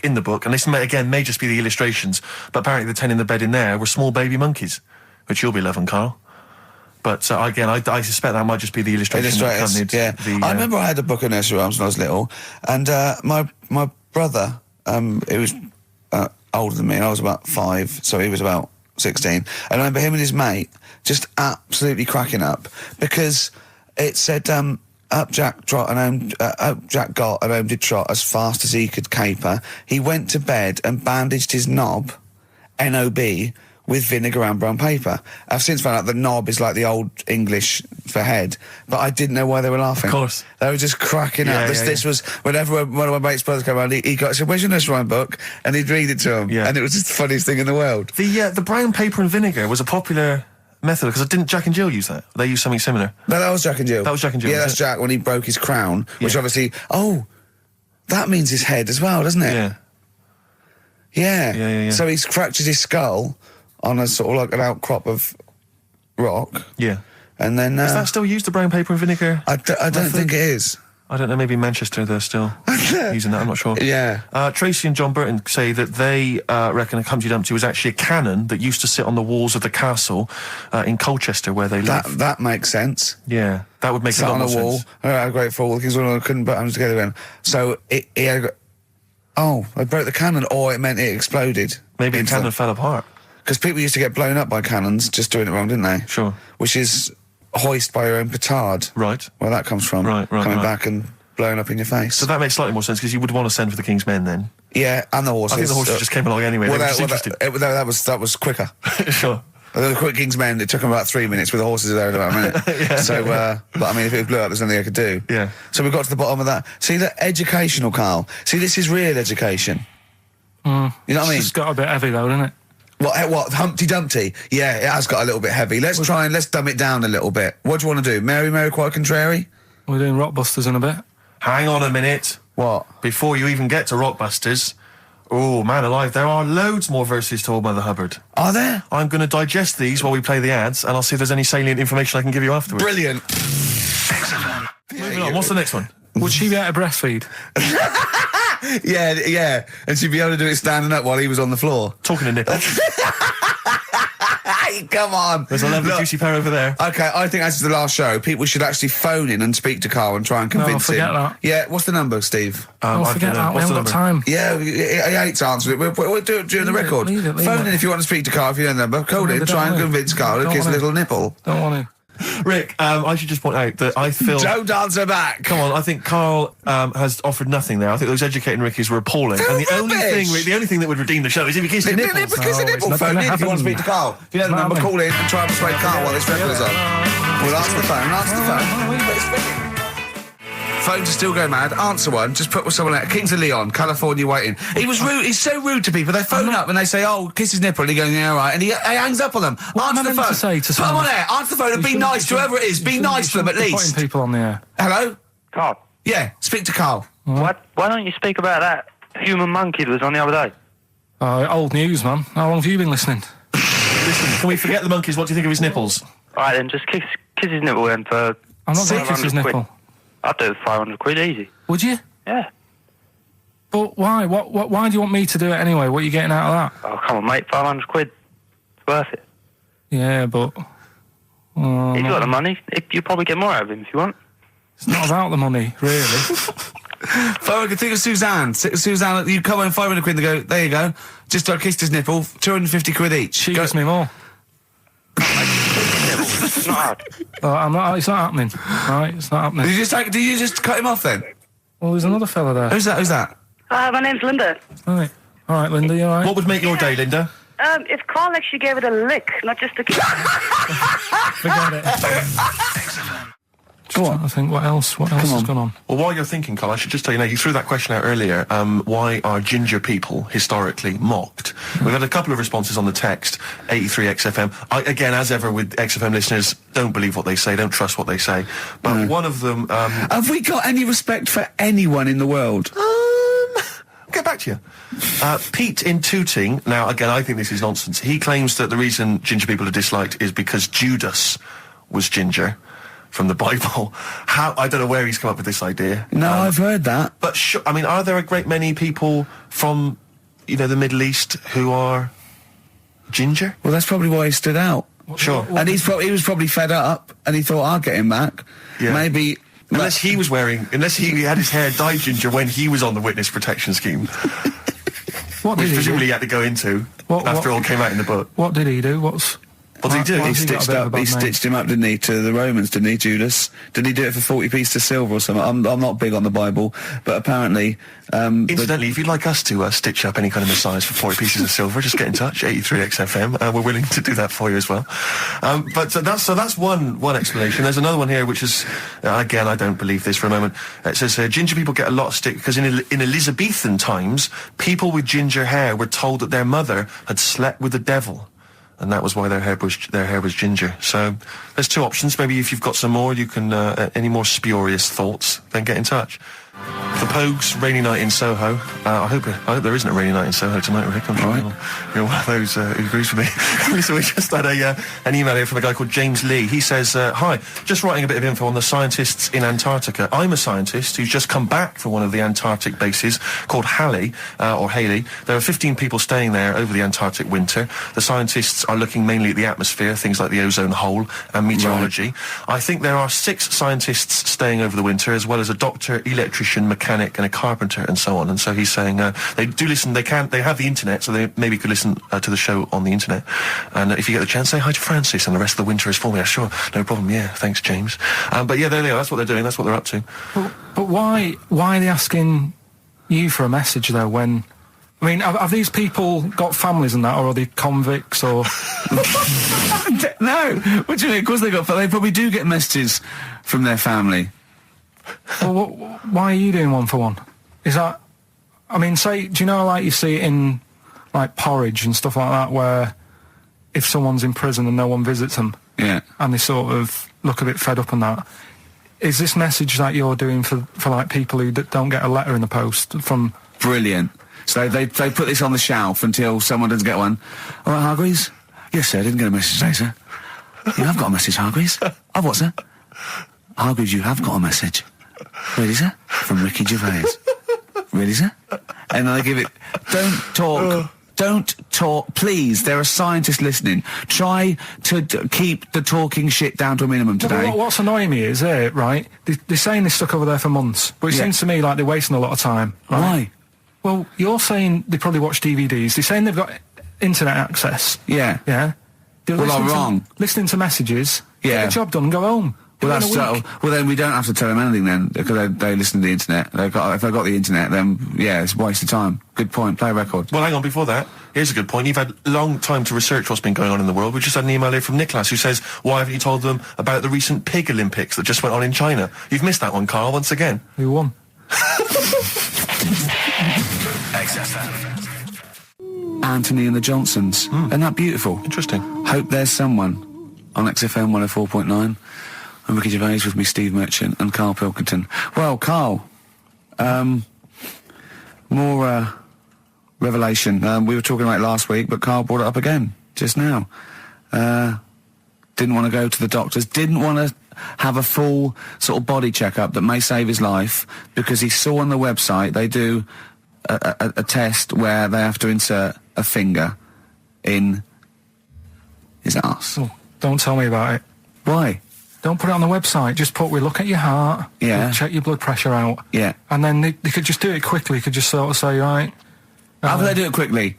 in the book, and this may just be the illustrations, but apparently the 10 in the bed in there were small baby monkeys, which you'll be loving, Carl. But again, I suspect that might just be the illustration that accompanied I remember I had a book of nursery rhymes when I was little, and my brother, he was older than me, and I was about 5, so he was about 16. And I remember him and his mate just absolutely cracking up because it said, up Jack got and home did trot as fast as he could caper. He went to bed and bandaged his knob, N-O-B, with vinegar and brown paper. I've since found out that knob is like the old English for head, but I didn't know why they were laughing. Of course. They were just cracking up. This was, whenever one of my mate's brothers came around, he said, where's your nursery rhyme book? And he'd read it to him. Yeah. And it was just the funniest thing in the world. The brown paper and vinegar was a popular method, because didn't Jack and Jill use that? They used something similar. No, that was Jack and Jill. That was Jack and Jill. Yeah, that's Jack when he broke his crown, which obviously, that means his head as well, doesn't it? Yeah. So he's fractured his skull on a sort of like an outcrop of rock. Yeah. And then... is that still used, the brown paper and vinegar? I don't think it is. I don't know, maybe in Manchester they're still using that, I'm not sure. Yeah. Tracy and John Burton say that they reckon a Humpty Dumpty was actually a cannon that used to sit on the walls of the castle in Colchester where they live. That makes sense. Yeah, that would make a lot more sense. Sat on a wall, had a great fall, the kings couldn't put them together again. So he had they broke the cannon, or it meant it exploded. Maybe the cannon fell apart. Because people used to get blown up by cannons just doing it wrong, didn't they? Sure. Which is hoist by your own petard. Right. Where that comes from. Right. Coming back and blowing up in your face. So that makes slightly more sense, because you would want to send for the King's Men then. Yeah, and the horses. I think the horses just came along anyway. That was quicker. Sure. The quick King's Men, it took them about 3 minutes, with the horses there in about a minute. So, but I mean, if it blew up, there's nothing I could do. Yeah. So we got to the bottom of that. See, the educational, Carl. See, this is real education. You know what I mean? It's got a bit heavy though, doesn't it? What, Humpty Dumpty? Yeah, it has got a little bit heavy. Let's dumb it down a little bit. What do you want to do? Mary, quite contrary? We're doing Rockbusters in a bit. Hang on a minute. What? Before you even get to Rockbusters, oh, man alive, there are loads more verses to Old Mother Hubbard. Are there? I'm going to digest these while we play the ads, and I'll see if there's any salient information I can give you afterwards. Brilliant. Moving on, what's the next one? Would she be able to breastfeed? Yeah, and she'd be able to do it standing up while he was on the floor. Talking to nipples. Hey, come on. There's a lovely juicy pair over there. Okay, I think this is the last show. People should actually phone in and speak to Carl and try and convince him. Forget that. Yeah, what's the number, Steve? Forget that. We haven't got time. Yeah, he hates to answer it. We'll do it during the record. Leave phone it. in if you want to speak to Carl, if you know the number. Call in, try and convince Carl to kiss a little nipple. Don't want to. Rick, I should just point out that I feel... Don't answer back! Come on, I think Carl has offered nothing there. I think those educating Rickies were appalling. And the only thing that would redeem the show is if he kissed the nipple. Kiss the nipple. Phone in if you want to speak to Carl. If you know the number, call in and try and persuade Carl while this record is on. We'll answer the phone, Phones are still going mad. Answer one. Just put with someone out. Kings of Leon, California waiting. He was rude. He's so rude to people. They phone up and they say, kiss his nipple. And he goes, yeah, all right. And he hangs up on them. Answer the phone. To say to Come on there. Answer the phone and be nice to whoever it is. Be nice to them at least. Putting people on the air. Hello? Carl. Yeah, speak to Carl. Why don't you speak about that human monkey that was on the other day? Old news, man. How long have you been listening? Listen, can we forget the monkeys? What do you think of his nipples? All right, then, just kiss his nipple then for... I'm not going to kiss his nipple. I'd do it for 500 quid, easy. Would you? Yeah. But why? Why do you want me to do it anyway? What are you getting out of that? Oh, come on, mate, 500 quid. It's worth it. Yeah, but... He's got the money. You probably get more out of him if you want. It's not about the money, really. 500, think of Suzanne. Suzanne, you come home 500 quid and go, there you go. Just I kissed his nipple, 250 quid each. She gives me more. It's not. It's not happening. Right, it's not happening. Did you just cut him off then? Well, there's another fella there. Who's that? My name's Linda. Right. All right, Linda, you all right? What would make your day, Linda? If Carl actually gave it a lick, not just a kiss. Forget it. Go on. I think what else has gone on? Well, while you're thinking, Carl, I should just tell you now, you threw that question out earlier, why are ginger people historically mocked? We've had a couple of responses on the text, 83XFM. Again, as ever with XFM listeners, don't believe what they say, don't trust what they say. But one of them... have we got any respect for anyone in the world? I'll get back to you. Pete in Tooting, now, again, I think this is nonsense. He claims that the reason ginger people are disliked is because Judas was ginger. From the Bible. I don't know where he's come up with this idea. No, I've heard that. But I mean, are there a great many people from, the Middle East who are ginger? Well, that's probably why he stood out. Sure. And he was probably fed up, and he thought, I'll get him back. Yeah. Maybe... Unless he had his hair dyed ginger when he was on the witness protection scheme. What did which he presumably do? he had to go into after all came out in the book. What did he do? What did he do? He stitched him up, didn't he, to the Romans, didn't he, Judas? Did he do it for 40 pieces of silver or something? I'm not big on the Bible, but apparently... Incidentally, if you'd like us to stitch up any kind of Messiahs for 40 pieces of silver, just get in touch, 83XFM. We're willing to do that for you as well. But that's one explanation. There's another one here, which is, again, I don't believe this for a moment. It says, ginger people get a lot of stick because in Elizabethan times, people with ginger hair were told that their mother had slept with the devil. And that was why their hair was ginger. So there's two options. Maybe if you've got some more, you can any more spurious thoughts, then get in touch. The Pogues, Rainy Night in Soho. I hope there isn't a rainy night in Soho tonight, Rick. I'm sure you're one of those who agrees with me. So we just had an email here from a guy called James Lee. He says, hi, just writing a bit of info on the scientists in Antarctica. I'm a scientist who's just come back from one of the Antarctic bases called Halley, or Haley. There are 15 people staying there over the Antarctic winter. The scientists are looking mainly at the atmosphere, things like the ozone hole and meteorology. Right. I think there are 6 scientists staying over the winter, as well as a doctor, electrician, mechanic and a carpenter and so on. And so he's saying they do listen, they have the internet, so they maybe could listen to the show on the internet. And if you get the chance, say hi to Francis and the rest of the winter is for me. Sure, no problem. Yeah, thanks, James. But yeah, there they are. That's what they're doing. That's what they're up to. But why are they asking you for a message though? When I mean, have these people got families and that, or are they convicts or? No, what do you mean? Of course they probably do get messages from their family. Well, why are you doing one for one? Is that, I mean, do you know, like you see it in, like, Porridge and stuff like that, where if someone's in prison and no one visits them, yeah, and they sort of look a bit fed up and that, is this message that you're doing for like, people who don't get a letter in the post from... Brilliant. So they put this on the shelf until someone doesn't get one. All right, Hargreaves? Yes, sir, I didn't get a message today, sir. You have got a message, Hargreaves. I've what, sir? Hargreaves, you have got a message. Really, sir? From Ricky Gervais. Really, sir? And I give it... Don't talk, please. There are scientists listening. Try to keep the talking shit down to a minimum today. Well, what's annoying me is, right, they're saying this stuck over there for months, but it seems to me like they're wasting a lot of time. Right? Why? Well, you're saying they probably watch DVDs. They're saying they've got internet access. Yeah. Yeah? Well, I'm wrong. Listening to messages, get the job done and go home. Well, that's well, then we don't have to tell them anything then, because they listen to the internet. If they've got the internet, then, yeah, it's a waste of time. Good point. Play a record. Well, hang on, before that, here's a good point. You've had a long time to research what's been going on in the world. We just had an email here from Nicholas who says, why haven't you told them about the recent Pig Olympics that just went on in China? You've missed that one, Carl, once again. Who won? Anthony and the Johnsons. Isn't that beautiful? Interesting. Hope There's Someone on XFM 104.9. I'm Ricky Gervais, with me Steve Merchant and Karl Pilkington. Well, Karl, more revelation. We were talking about it last week, but Karl brought it up again just now. Didn't want to go to the doctors, didn't want to have a full sort of body checkup that may save his life, because he saw on the website they do a test where they have to insert a finger in his arse. Oh, don't tell me about it. Why? Don't put it on the website. Just put, we look at your heart. Yeah. We'll check your blood pressure out. Yeah. And then they could just do it quickly. Could just sort of say, right. How do they do it quickly?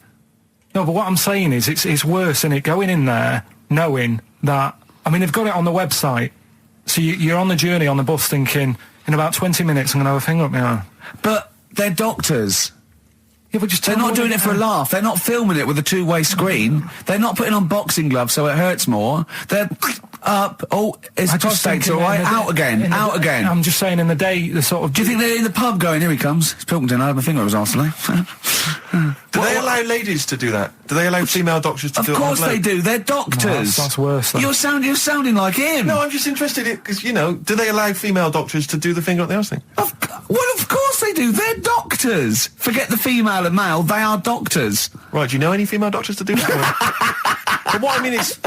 No, but what I'm saying is, it's worse, isn't it? Going in there, knowing that, I mean, they've got it on the website. So you're on the journey on the bus thinking, in about 20 minutes, I'm going to have a finger up my arm. But they're doctors. Yeah, but just they're not doing it for a laugh. They're not filming it with a two-way screen. They're not putting on boxing gloves so it hurts more. They're up. Oh, it's prostate's all right. Out again. Out again. I'm just saying, in the day, the sort of. Do you think they're in the pub going, here he comes? It's Pilkington. I had my finger up his arse today. Do they allow ladies to do that? Do they allow female doctors to do it? Of course they do. They're doctors. No, that's worse. You're sounding like him. No, I'm just interested because, you know, do they allow female doctors to do the finger up the arse thing? Well, of course they do. They're doctors. Forget the female and male. They are doctors. Right, do you know any female doctors to do that? But what I mean is,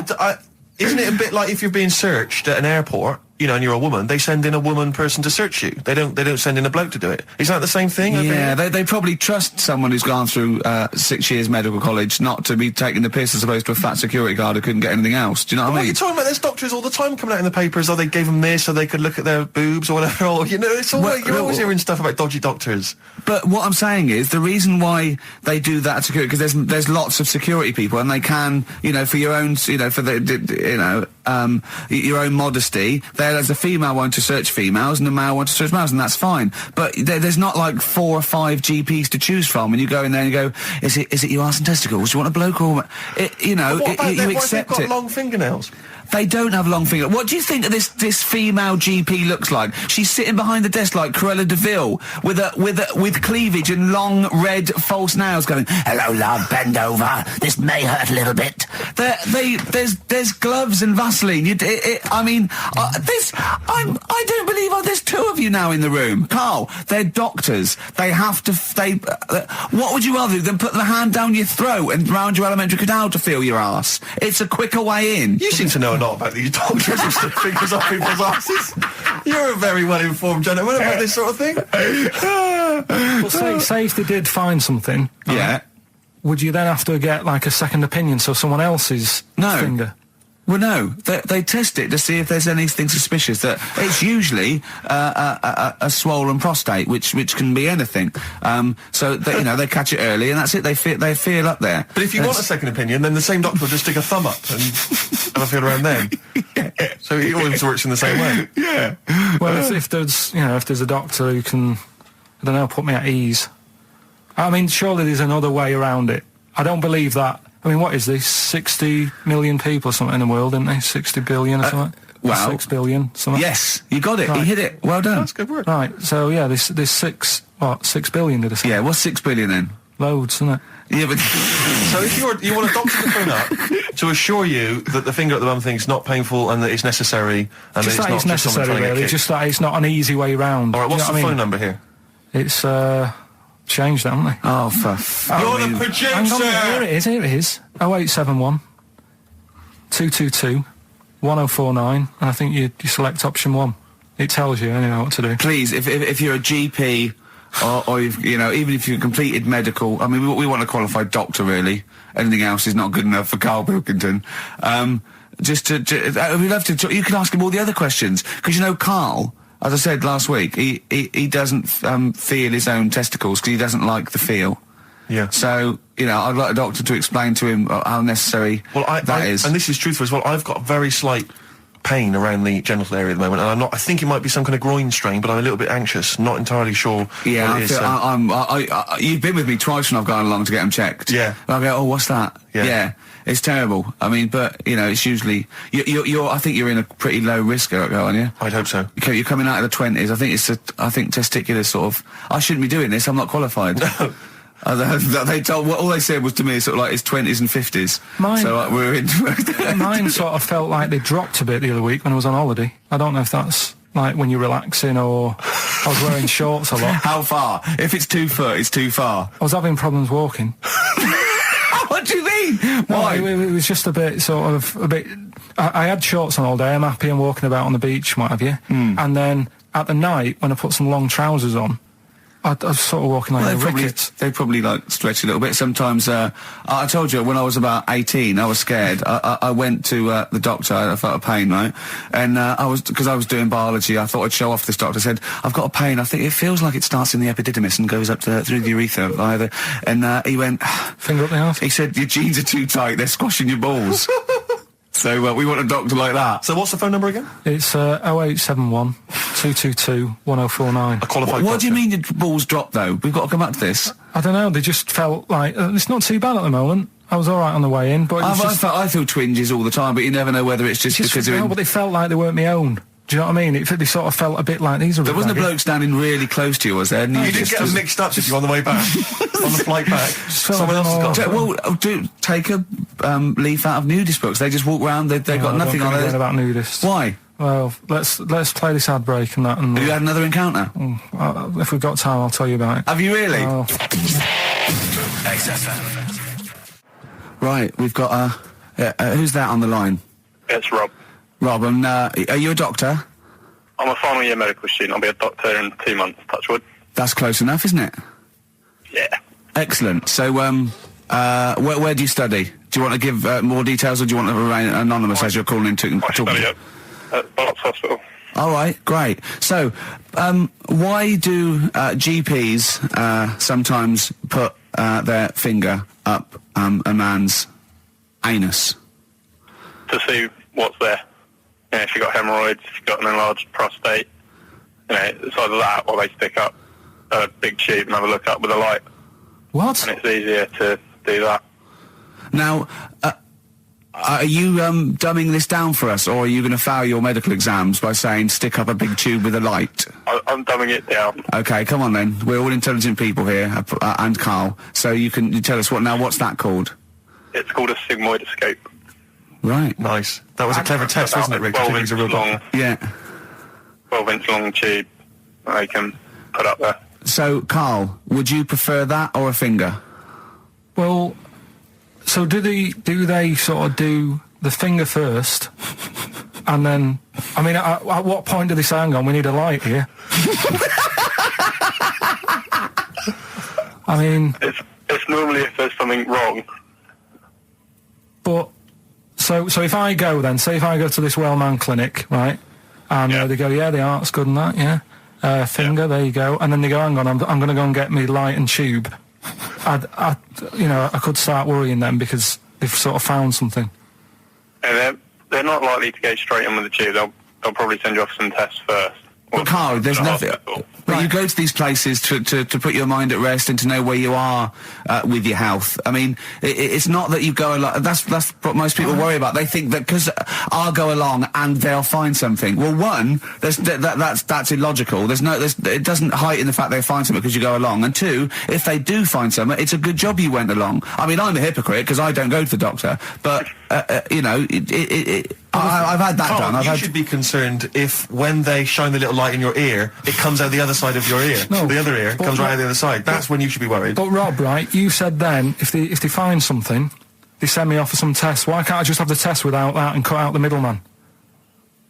isn't it a bit like if you're being searched at an airport, you know, and you're a woman, they send in a woman person to search you. They don't send in a bloke to do it. Is that the same thing? Yeah, they probably trust someone who's gone through 6 years medical college not to be taking the piss as opposed to a fat security guard who couldn't get anything else. Do you know what I mean? You're talking about there's doctors all the time coming out in the papers, or they gave them this so they could look at their boobs or whatever, or, you know, it's all you're always hearing stuff about dodgy doctors. But what I'm saying is, the reason why they do that at security, because there's lots of security people, and they can, you know, for your own, you know, for the, you know, your own modesty, there's a female one to search females and a male one to search males, and that's fine. But there's not like 4 or 5 GPs to choose from, and you go in there and you go, is it your arse and testicles? Do you want a bloke or you know? But what about you accept what if they've it. got long fingernails? They don't have long fingers. What do you think this female GP looks like? She's sitting behind the desk like Cruella de Vil with cleavage and long red false nails, going, "Hello, love, bend over. This may hurt a little bit." There's gloves and Vaseline. I don't believe there's 2 of you now in the room, Carl. They're doctors. They have to. What would you rather do than put the hand down your throat and round your alimentary canal to feel your ass? It's a quicker way in. You seem to know a lot about these doctors who stick fingers up people's asses. You're a very well-informed gentleman about this sort of thing. Well, say if they did find something. Yeah. Would you then have to get, like, a second opinion, so someone else's finger? Well, no. They test it to see if there's anything suspicious. That it's usually a swollen prostate, which can be anything. So they, you know, they catch it early, and that's it. They feel up there. But if you want a second opinion, then the same doctor will just stick a thumb up and have a feel around then. Yeah. So it always works in the same way. Yeah. Well, if there's a doctor who can, I don't know, put me at ease. I mean, surely there's another way around it. I don't believe that. I mean, what is this? 60 million people or something in the world, isn't they? 60 billion or something? Well, 6 billion, something? Yes, you got it. Right. You hit it. Well done. That's good work. Right, so yeah, there's 6 billion, did I say? Yeah, what's 6 billion then? Loads, isn't it? Yeah, but... So if you want a doctor to phone up to assure you that the finger at the bum thing's not painful and that it's necessary, and Just that that it's it's not just someone necessary, trying to really. get Just that it's not an easy way round. All right, what's the phone number here? It's, changed, haven't they? Oh, You're the producer! Hang on, here it is. 0871 222 1049, and I think you select option 1. It tells you anyway what to do. Please, if you're a GP, or you've, you know, even if you've completed medical, I mean, we want a qualified doctor, really. Anything else is not good enough for Karl Pilkington. We'd love to talk. You can ask him all the other questions, because, you know, Karl, as I said last week, he doesn't feel his own testicles because he doesn't like the feel. Yeah. So, you know, I'd like a doctor to explain to him how necessary that is. And this is truthful as well. I've got very slight pain around the genital area at the moment, and I think it might be some kind of groin strain, but I'm a little bit anxious, not entirely sure Yeah, what it is. you've been with me twice when I've gone along to get them checked. Yeah. And I go, oh, what's that? Yeah. It's terrible. I mean, but, you know, it's usually... I think you're in a pretty low risk, aren't you? I'd hope so. You're coming out of the 20s. I think testicular sort of... I shouldn't be doing this. I'm not qualified. No. All they said was to me sort of like it's 20s and 50s. We're in... Mine sort of felt like they dropped a bit the other week when I was on holiday. I don't know if that's like when you're relaxing or I was wearing shorts a lot. How far? If it's 2 foot, it's too far. I was having problems walking. What do you mean? Why? No, it was just a bit I had shorts on all day. I'm happy and walking about on the beach and what have you. And then at the night when I put some long trousers on, I was sort of walking like a rickets. They probably like stretch a little bit. Sometimes, I told you when I was about 18, I was scared. I went to the doctor. I felt a pain, right? And because I was doing biology, I thought I'd show off this doctor. I said, I've got a pain. I think it feels like it starts in the epididymis and goes up through the urethra either. And he went, finger up the arse. He said, your jeans are too tight. They're squashing your balls. So we want a doctor like that. So what's the phone number again? It's 0871 222 1049. A qualified What do you mean your balls dropped, though? We've got to come back to this. I don't know, they just felt like... it's not too bad at the moment. I was all right on the way in, but... I feel twinges all the time, but you never know whether it's just because... No, but they felt like they weren't my own. Do you know what I mean? They sort of felt a bit like these are... There wasn't a bloke standing really close to you, was there? You didn't get them mixed up, did you, on the way back? On the flight back? Someone else has got... Well, take a leaf out of Nudist books. They just walk around, they've got nothing on it. About Nudist. Why? Well, let's play this ad break and that. And have you had another encounter? If we've got time, I'll tell you about it. Have you really? XFM. Right, we've got who's that on the line? It's Rob. Rob, and are you a doctor? I'm a final year medical student. I'll be a doctor in 2 months, touch wood. That's close enough, isn't it? Yeah. Excellent. So, where do you study? Do you want to give more details, or do you want to remain anonymous as you're calling in to I study at Barts Hospital. All right, great. So, why do GPs sometimes put their finger up a man's anus? To see what's there. You know, if you've got hemorrhoids, if you've got an enlarged prostate, you know, it's either that or they stick up a big tube and have a look up with a light. What? And it's easier to do that. Now, are you dumbing this down for us, or are you going to fail your medical exams by saying stick up a big tube with a light? I'm dumbing it down. Okay, come on then. We're all intelligent people here, and Carl. So you tell us what's that called? It's called a sigmoidoscope. Right. Nice. That was a clever test, wasn't it, Rick? 12 inch long. Yeah. 12 inch long tube that they can put up there. So, Carl, would you prefer that or a finger? Well, so do they sort of do the finger first, and then, I mean, at what point do they say, hang on, we need a light here? I mean... It's normally if there's something wrong. But, so if I go then, say if I go to this Wellman clinic, right, and they go, yeah, the art's good and that, yeah, finger, there you go, and then they go, hang on, I'm going to go and get me light and tube. I could start worrying then because they've sort of found something. And they're not likely to go straight in with the tube. They'll probably send you off some tests first. But Carl, there's nothing. But you go to these places to put your mind at rest and to know where you are with your health. I mean, it's not that you go along. That's what most people worry about. They think that because I'll go along and they'll find something. Well, one, that's illogical. It doesn't heighten the fact they find something because you go along. And two, if they do find something, it's a good job you went along. I mean, I'm a hypocrite because I don't go to the doctor, but I've had that done. You should be concerned if when they shine the little light in your ear, it comes out the other side of your ear. No, the other ear comes right out the other side. That's when you should be worried. But Rob, right, you said then, if they find something, they send me off for some tests. Why can't I just have the test without that and cut out the middleman?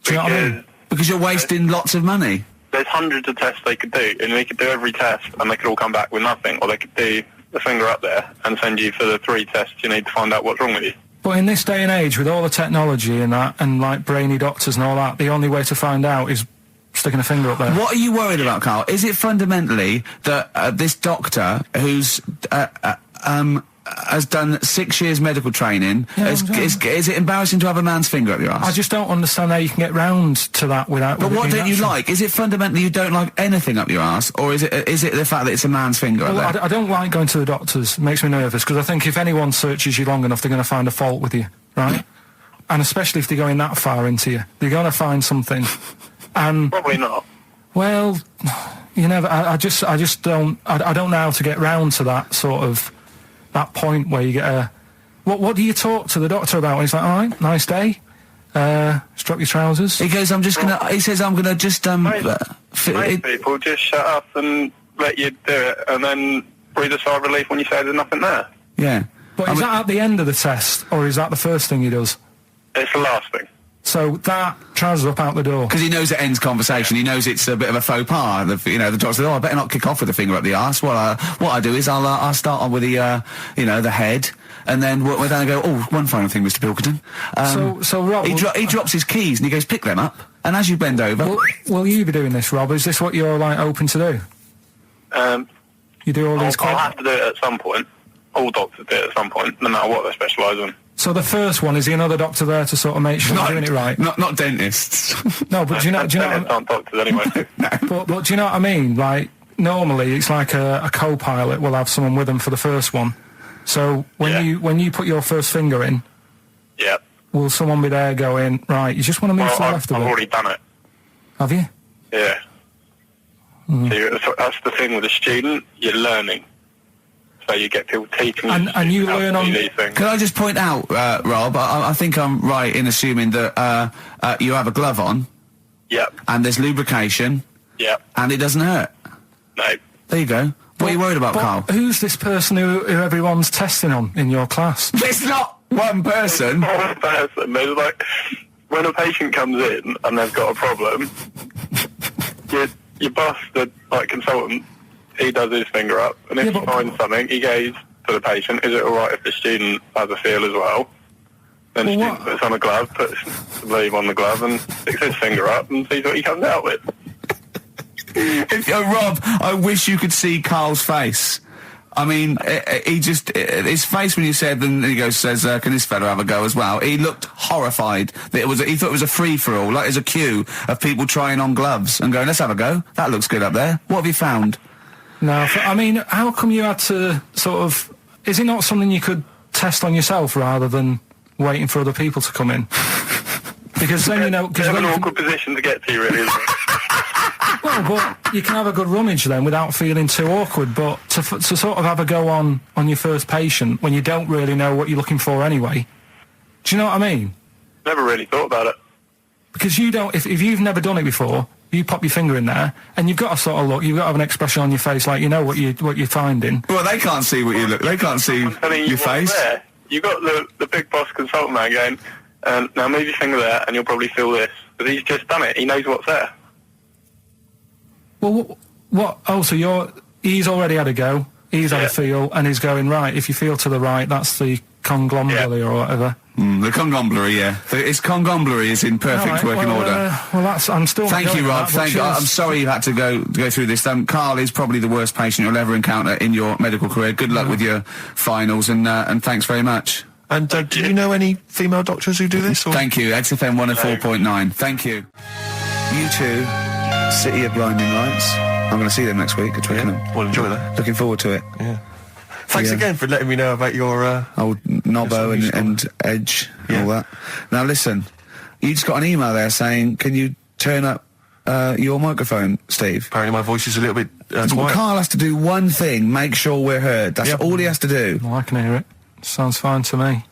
Do you know what I mean? Because you're wasting lots of money. There's hundreds of tests they could do, and they could do every test, and they could all come back with nothing, or they could do the finger up there and send you for the 3 tests you need to find out what's wrong with you. But in this day and age, with all the technology and that, and like brainy doctors and all that, the only way to find out is sticking a finger up there. What are you worried about, Carl? Is it fundamentally that this doctor who's has done 6 years medical training, is it embarrassing to have a man's finger up your ass? I just don't understand how you can get round to that without... But what don't you like? Is it fundamentally you don't like anything up your ass, or is it the fact that it's a man's finger up there? I don't like going to the doctors. It makes me nervous, because I think if anyone searches you long enough, they're going to find a fault with you, right? And especially if they're going that far into you. They're going to find something. And probably not. Well, you never... I just don't... I don't know how to get round to that sort of... that point where you get a... What do you talk to the doctor about? And he's like, all right, nice day. Strap your trousers. He goes, he says, I'm gonna just, Most people just shut up and let you do it, and then breathe a sigh of relief when you say there's nothing there. Yeah. But is that at the end of the test, or is that the first thing he does? It's the last thing. So that trousers up out the door. Because he knows it ends conversation. He knows it's a bit of a faux pas. The doctor says, "Oh, I better not kick off with the finger up the arse." Well, what I do is I'll start on with the the head, and then we'll then go, "Oh, one final thing, Mr. Pilkington." So Rob, he drops his keys and he goes, "Pick them up." And as you bend over, will you be doing this, Rob? Is this what you're like open to do? You do all these. I'll have to do it at some point. All doctors do it at some point, no matter what they specialise in. So the first one, is the another doctor there to sort of make sure you're doing it right? Not dentists. No, but do you know? Aren't doctors anyway. But do you know what I mean? Like, normally it's like a co-pilot will have someone with them for the first one. So when you put your first finger in, will someone be there going, right, you just want to move to the left of it? I've already done it. Have you? Yeah. So that's the thing with a student, you're learning. So you get people teaching and you learn on these things. Can I just point out, Rob, I think I'm right in assuming that you have a glove on. Yep. And there's lubrication. Yep. And it doesn't hurt. No. There you go. What are you worried about, Carl? Who's this person who everyone's testing on in your class? It's not one person. One person. There's like, when a patient comes in and they've got a problem, your boss, the consultant, he does his finger up, and if he finds something, he goes to the patient, is it alright if the student has a feel as well? Then the student puts on a glove, puts the blade on the glove, and sticks his finger up and sees what he comes out with. Rob, I wish you could see Carl's face. I mean, his face when you said, and he says, can this fella have a go as well? He looked horrified. That he thought it was a free-for-all, like there's a queue of people trying on gloves and going, let's have a go. That looks good up there. What have you found? No, I mean, how come you had to sort of... Is it not something you could test on yourself rather than waiting for other people to come in? Because then, you know... It's an awkward position to get to, really, isn't it? Well, but you can have a good rummage then without feeling too awkward, but to sort of have a go on your first patient when you don't really know what you're looking for anyway, do you know what I mean? Never really thought about it. Because you don't... If you've never done it before... You pop your finger in there, and you've got to sort of look. You've got to have an expression on your face, like you know what you're finding. Well, they can't see what you look. They can't see your face. There. You got the big boss consultant man going, now move your finger there, and you'll probably feel this. But he's just done it. He knows what's there. Well, what? Oh, so he's already had a go. He's had a feel, and he's going right. If you feel to the right, that's the conglomeracy or whatever. The conglomeracy, yeah. Its conglomeracy is in perfect working order. Well, that's... I'm still... Thank you, Rob. Thank you. I'm sorry you had to go through this. Carl is probably the worst patient you'll ever encounter in your medical career. Good luck with your finals, and thanks very much. And do you know any female doctors who do this? Or? Thank you. XFM 104.9. Thank you. U2, City of Blinding Lights. I'm going to see them next week at Twickenham. Well, enjoy that. Looking forward to it. Yeah. Thanks again for letting me know about your... old Nobbo and Edge and all that. Now listen, you just got an email there saying, can you turn up your microphone, Steve? Apparently my voice is a little bit quiet. Carl has to do one thing, make sure we're heard. That's all he has to do. Well, I can hear it. Sounds fine to me.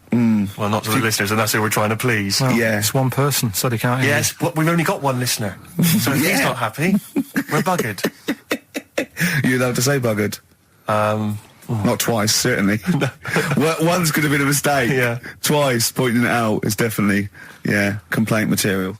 Well, not to the listeners, and that's who we're trying to please. Well, it's one person, said he can't hear Yes, but we've only got one listener. So if he's not happy, we're buggered. You're allowed to say buggered? Not twice, certainly. Once could have been a mistake. Yeah. Twice, pointing it out is definitely, complaint material.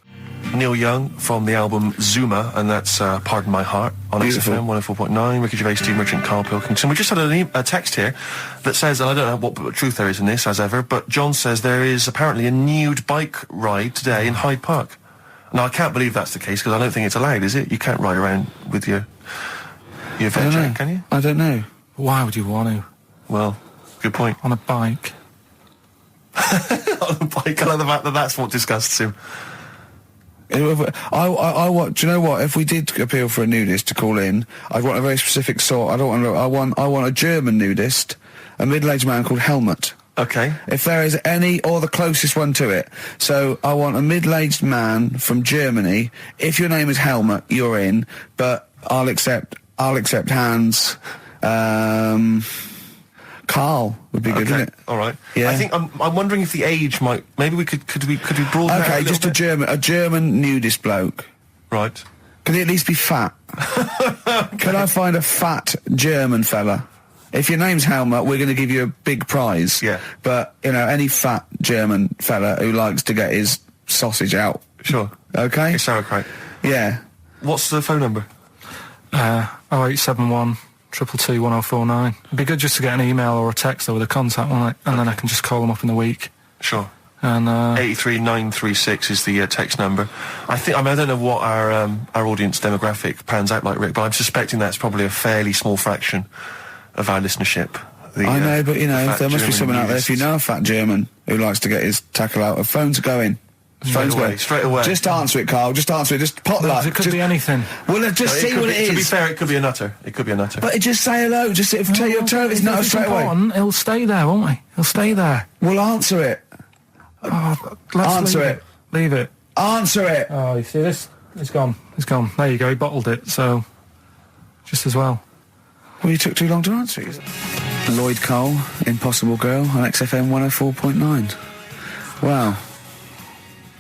Neil Young from the album Zuma, and that's Pardon My Heart on XFM 104.9. Ricky Gervais, Steve Merchant, Karl Pilkington. We just had a text here that says, and I don't know what truth there is in this, as ever, but John says there is apparently a nude bike ride today in Hyde Park. Now, I can't believe that's the case, because I don't think it's allowed, is it? You can't ride around with your veg, can you? I don't know. Why would you want to? Well, good point. On a bike. On a bike, I love the fact that that's what disgusts him. Do you know what? If we did appeal for a nudist to call in, I'd want a very specific sort. I want a German nudist, a middle-aged man called Helmut. Okay. If there is any, or the closest one to it. So I want a middle-aged man from Germany. If your name is Helmut, you're in. But I'll accept hands. Carl would be good, wouldn't it? All right. Yeah. I think I'm wondering if the age might. Maybe we could we broaden that Okay, just a German nudist bloke. Right. Can he at least be fat? Can I find a fat German fella? If your name's Helmut, we're going to give you a big prize. Yeah. But any fat German fella who likes to get his sausage out. Sure. Okay? It's sauerkraut. Yeah. What's the phone number? 0871 222 1049. It'd be good just to get an email or a text with a contact on it, and then I can just call them up in the week. Sure. And 83936 is the text number. I don't know what our audience demographic pans out like, Rick, but I'm suspecting that's probably a fairly small fraction of our listenership. I know, but you know, there must be someone out there, if you know a fat German who likes to get his tackle out, a phone's going. Straight away. Just answer it, Carl. Just answer it. Just potluck. It could be anything. Well, just see what it is. To be fair, it could be a nutter. It could be a nutter. But just say hello. Just tell your turn. It's not straight away. He'll stay there, won't he? He'll stay there. Well, answer it. Answer it. Leave it. Answer it. Oh, you see this? It's gone. It's gone. There you go. He bottled it. So, just as well. Well, you took too long to answer it. Lloyd Cole, Impossible Girl, on XFM 104.9. Wow.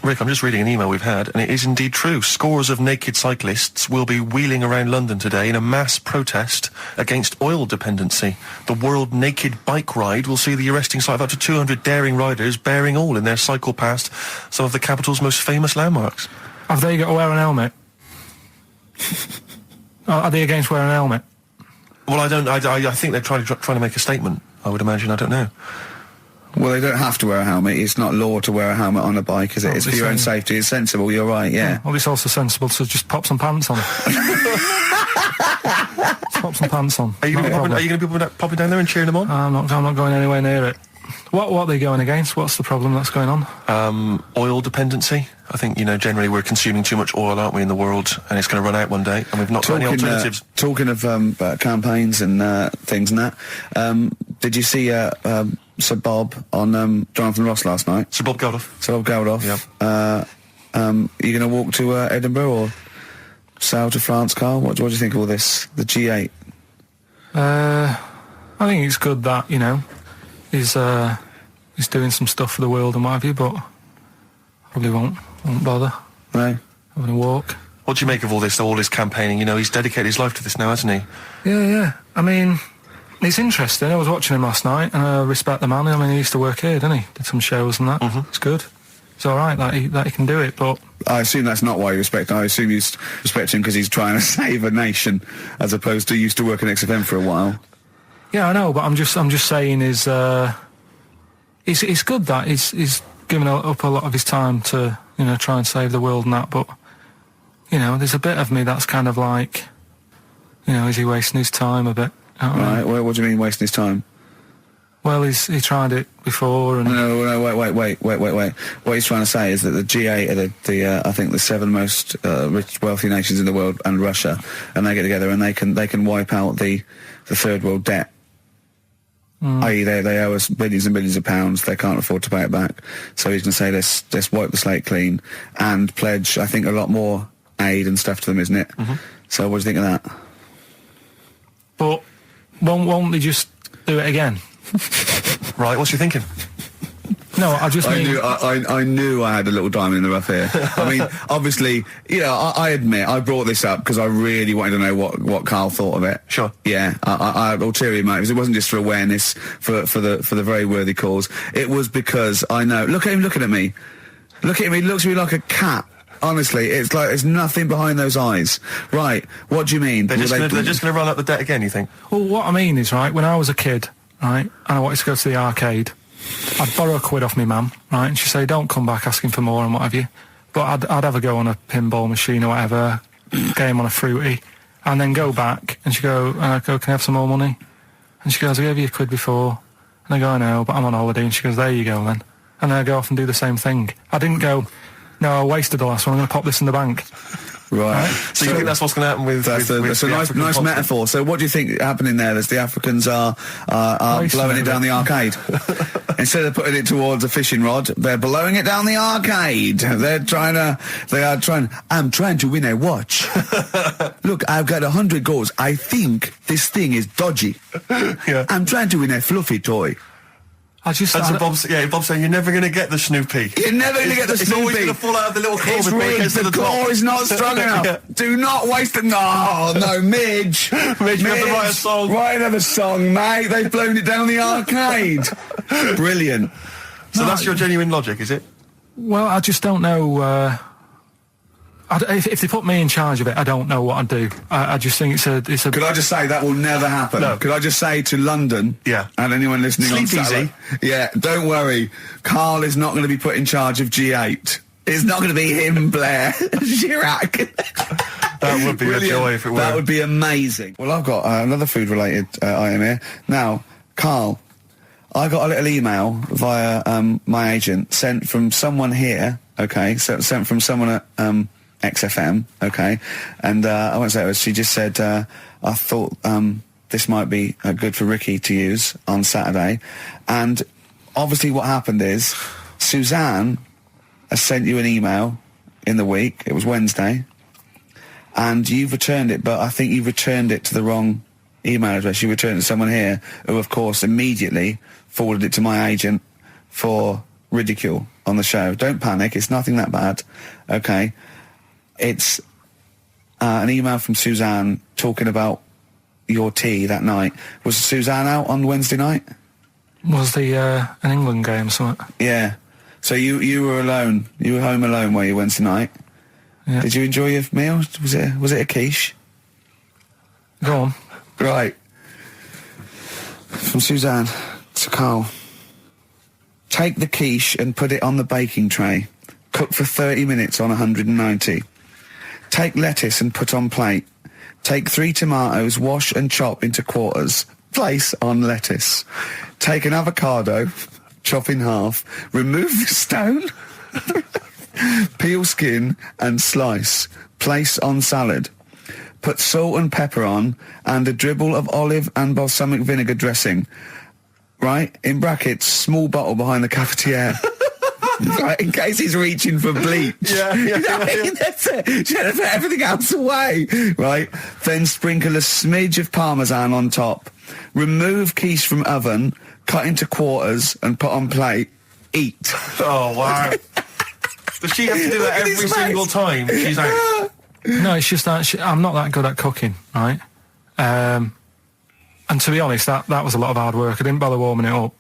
Rick, I'm just reading an email we've had, and it is indeed true. Scores of naked cyclists will be wheeling around London today in a mass protest against oil dependency. The World Naked Bike Ride will see the arresting sight of up to 200 daring riders bearing all in their cycle past some of the capital's most famous landmarks. Have they got to wear an helmet? Are they against wearing an helmet? Well, I think they're trying to make a statement, I would imagine. I don't know. Well, they don't have to wear a helmet. It's not law to wear a helmet on a bike, is it? It's for your own safety. It's sensible. You're right, yeah. Well, it's also sensible to just pop some pants on. Just pop some pants on. Are you going to be popping down there and cheering them on? I'm not going anywhere near it. What are they going against? What's the problem that's going on? Oil dependency. I think, generally we're consuming too much oil, aren't we, in the world, and it's going to run out one day, and we've not got any alternatives. Talking of campaigns and things and that, did you see Sir Bob on Jonathan Ross last night? Sir Bob Geldof. Yep. Are you going to walk to Edinburgh or sail to France, Carl? What do you think of all this? The G8? I think it's good that, he's doing some stuff for the world and what have you, but probably won't bother. No. Having a walk. What do you make of all this campaigning? He's dedicated his life to this now, hasn't he? Yeah. I mean, it's interesting. I was watching him last night, and I respect the man. I mean, he used to work here, didn't he? Did some shows and that. Mm-hmm. It's good. It's all right that he can do it, but... I assume that's not why you respect him. I assume you respect him because he's trying to save a nation, as opposed to used to work in XFM for a while. Yeah, I know, but I'm just saying it's good that he's given up a lot of his time to, try and save the world and that, but, there's a bit of me that's kind of like, is he wasting his time a bit? Right, well, what do you mean wasting his time? Well, he tried it before and... No, wait. What he's trying to say is that the G8 are I think the 7 most rich, wealthy nations in the world, and Russia, and they get together and they can wipe out the third world debt. I.e. they owe us billions and billions of pounds. They can't afford to pay it back. So he's going to say, let's wipe the slate clean and pledge, I think, a lot more aid and stuff to them, isn't it? Mm-hmm. So what do you think of that? But won't they just do it again? Right, what's you thinking? No, I knew I had a little diamond in the rough here. I mean, obviously, I admit I brought this up because I really wanted to know what Carl thought of it. Sure. Yeah, I had ulterior motives. It wasn't just for awareness, for the very worthy cause. It was because I know. Look at him looking at me. Look at him. He looks at me like a cat. Honestly, it's like there's nothing behind those eyes. Right? What do you mean? They're just going to run up the debt again, you think? Well, what I mean is, right, when I was a kid, right, and I wanted to go to the arcade, I'd borrow £1 off my mum, right, and she'd say, don't come back asking for more and what have you. But I'd have a go on a pinball machine or whatever, game on a fruity, and then go back, and she'd go, can I have some more money? And she goes, I gave you £1 before. And I go, I know, but I'm on holiday. And she goes, there you go then. And then I go off and do the same thing. I didn't go, no, I wasted the last one, I'm going to pop this in the bank. Right. So you think that's what's going to happen with... That's a nice metaphor. So what do you think happening there? As the Africans are blowing it down the arcade. Instead of putting it towards a fishing rod, they're blowing it down the arcade. I'm trying to win a watch. Look, I've got 100 goals. I think this thing is dodgy. Yeah. I'm trying to win a fluffy toy. Bob's saying you're never going to get the Snoopy. You're never going to get the Snoopy. It's always going to fall out of the little claw before it gets to the top. The claw is not strong enough. Yeah. Do not waste it. No, Midge. Midge, you have to write a song. Write another song, mate. They've blown it down the arcade. Brilliant. So that's your genuine logic, is it? Well, I just don't know. If they put me in charge of it, I don't know what I'd do. I just think it's a. Could I just say that will never happen? No. Could I just say to London, and anyone listening on Sleep Saturday, yeah, don't worry, Karl is not going to be put in charge of G8. It's not going to be him, Blair Chirac. That would be a joy if it were. That would be amazing. Well, I've got another food-related item here. Now, Karl, I got a little email via my agent sent from someone here. Okay, so sent from someone at XFM, okay, and I won't say it was, she just said, I thought this might be good for Ricky to use on Saturday, and obviously what happened is Suzanne has sent you an email in the week, it was Wednesday, and you've returned it, but I think you've returned it to the wrong email address. You returned it to someone here who, of course, immediately forwarded it to my agent for ridicule on the show. Don't panic, it's nothing that bad, okay? It's an email from Suzanne talking about your tea that night. Was Suzanne out on Wednesday night? Was the an England game or something? Yeah. So you were alone. You were home alone, were you, Wednesday night? Yeah. Did you enjoy your meal? Was it a quiche? Go on. Right. From Suzanne to Karl. Take the quiche and put it on the baking tray. Cook for 30 minutes on 190. Take lettuce and put on plate. Take 3 tomatoes, wash and chop into quarters. Place on lettuce. Take an avocado, chop in half. Remove the stone. Peel skin and slice. Place on salad. Put salt and pepper on and a dribble of olive and balsamic vinegar dressing. Right? In brackets, small bottle behind the cafetiere. Right, in case he's reaching for bleach. Yeah. That's it. Should have put everything else away. Right? Then sprinkle a smidge of parmesan on top. Remove quiche from oven, cut into quarters and put on plate. Eat. Oh, wow. Does she have to do that every single time she's out? No, it's just that I'm not that good at cooking, right? And to be honest, that was a lot of hard work. I didn't bother warming it up.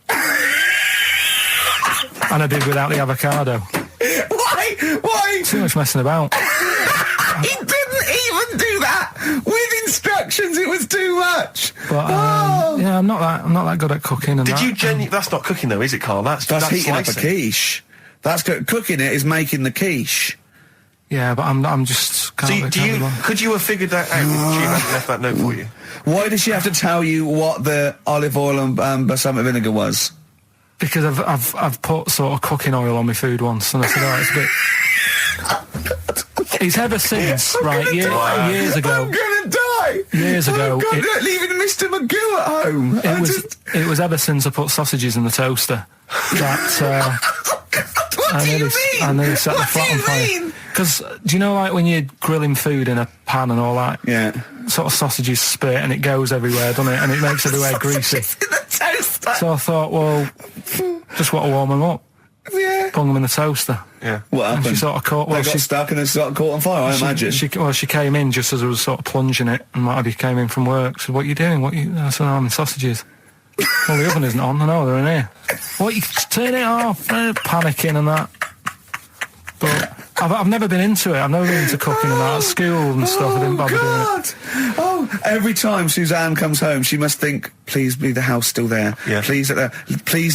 And I did without the avocado. Why? Too much messing about. He didn't even do that with instructions. It was too much. But yeah, I'm not that good at cooking. And Did you genuinely? That's not cooking though, is it, Karl? That's heating up a slicing. quiche. That's cooking. It is making the quiche. Yeah, but I'm just. Could you have figured that out if she hadn't left that note for you? Why did she have to tell you what the olive oil and balsamic vinegar was? Because I've put sort of cooking oil on my food once, and I said, oh, it's a bit. It's ever since, right? Years ago. I'm gonna die. Years ago. Leaving Mr. Magoo at home. It was ever since I put sausages in the toaster that. What do you mean? I nearly set the flat on fire. Because do you know, like when you're grilling food in a pan and all that? Yeah. Sort of sausages spit and it goes everywhere, doesn't it? And it makes everywhere greasy. So I thought, well, just want to warm them up. Yeah. Bung them in the toaster. Yeah. What happened? And she sort of caught. Well, they got stuck and it got caught on fire. I imagine. She came in just as I was sort of plunging it, and might have came in from work. Said, "What are you doing? I said, I'm in sausages." Well, the oven isn't on. I know they're in here. What? You turn it off? Panicking and that. But I've never been into it. I've never been into cooking and that at school and stuff. I didn't bother doing it. Oh, every time Suzanne comes home, she must think, please be the house still there. Yeah. Please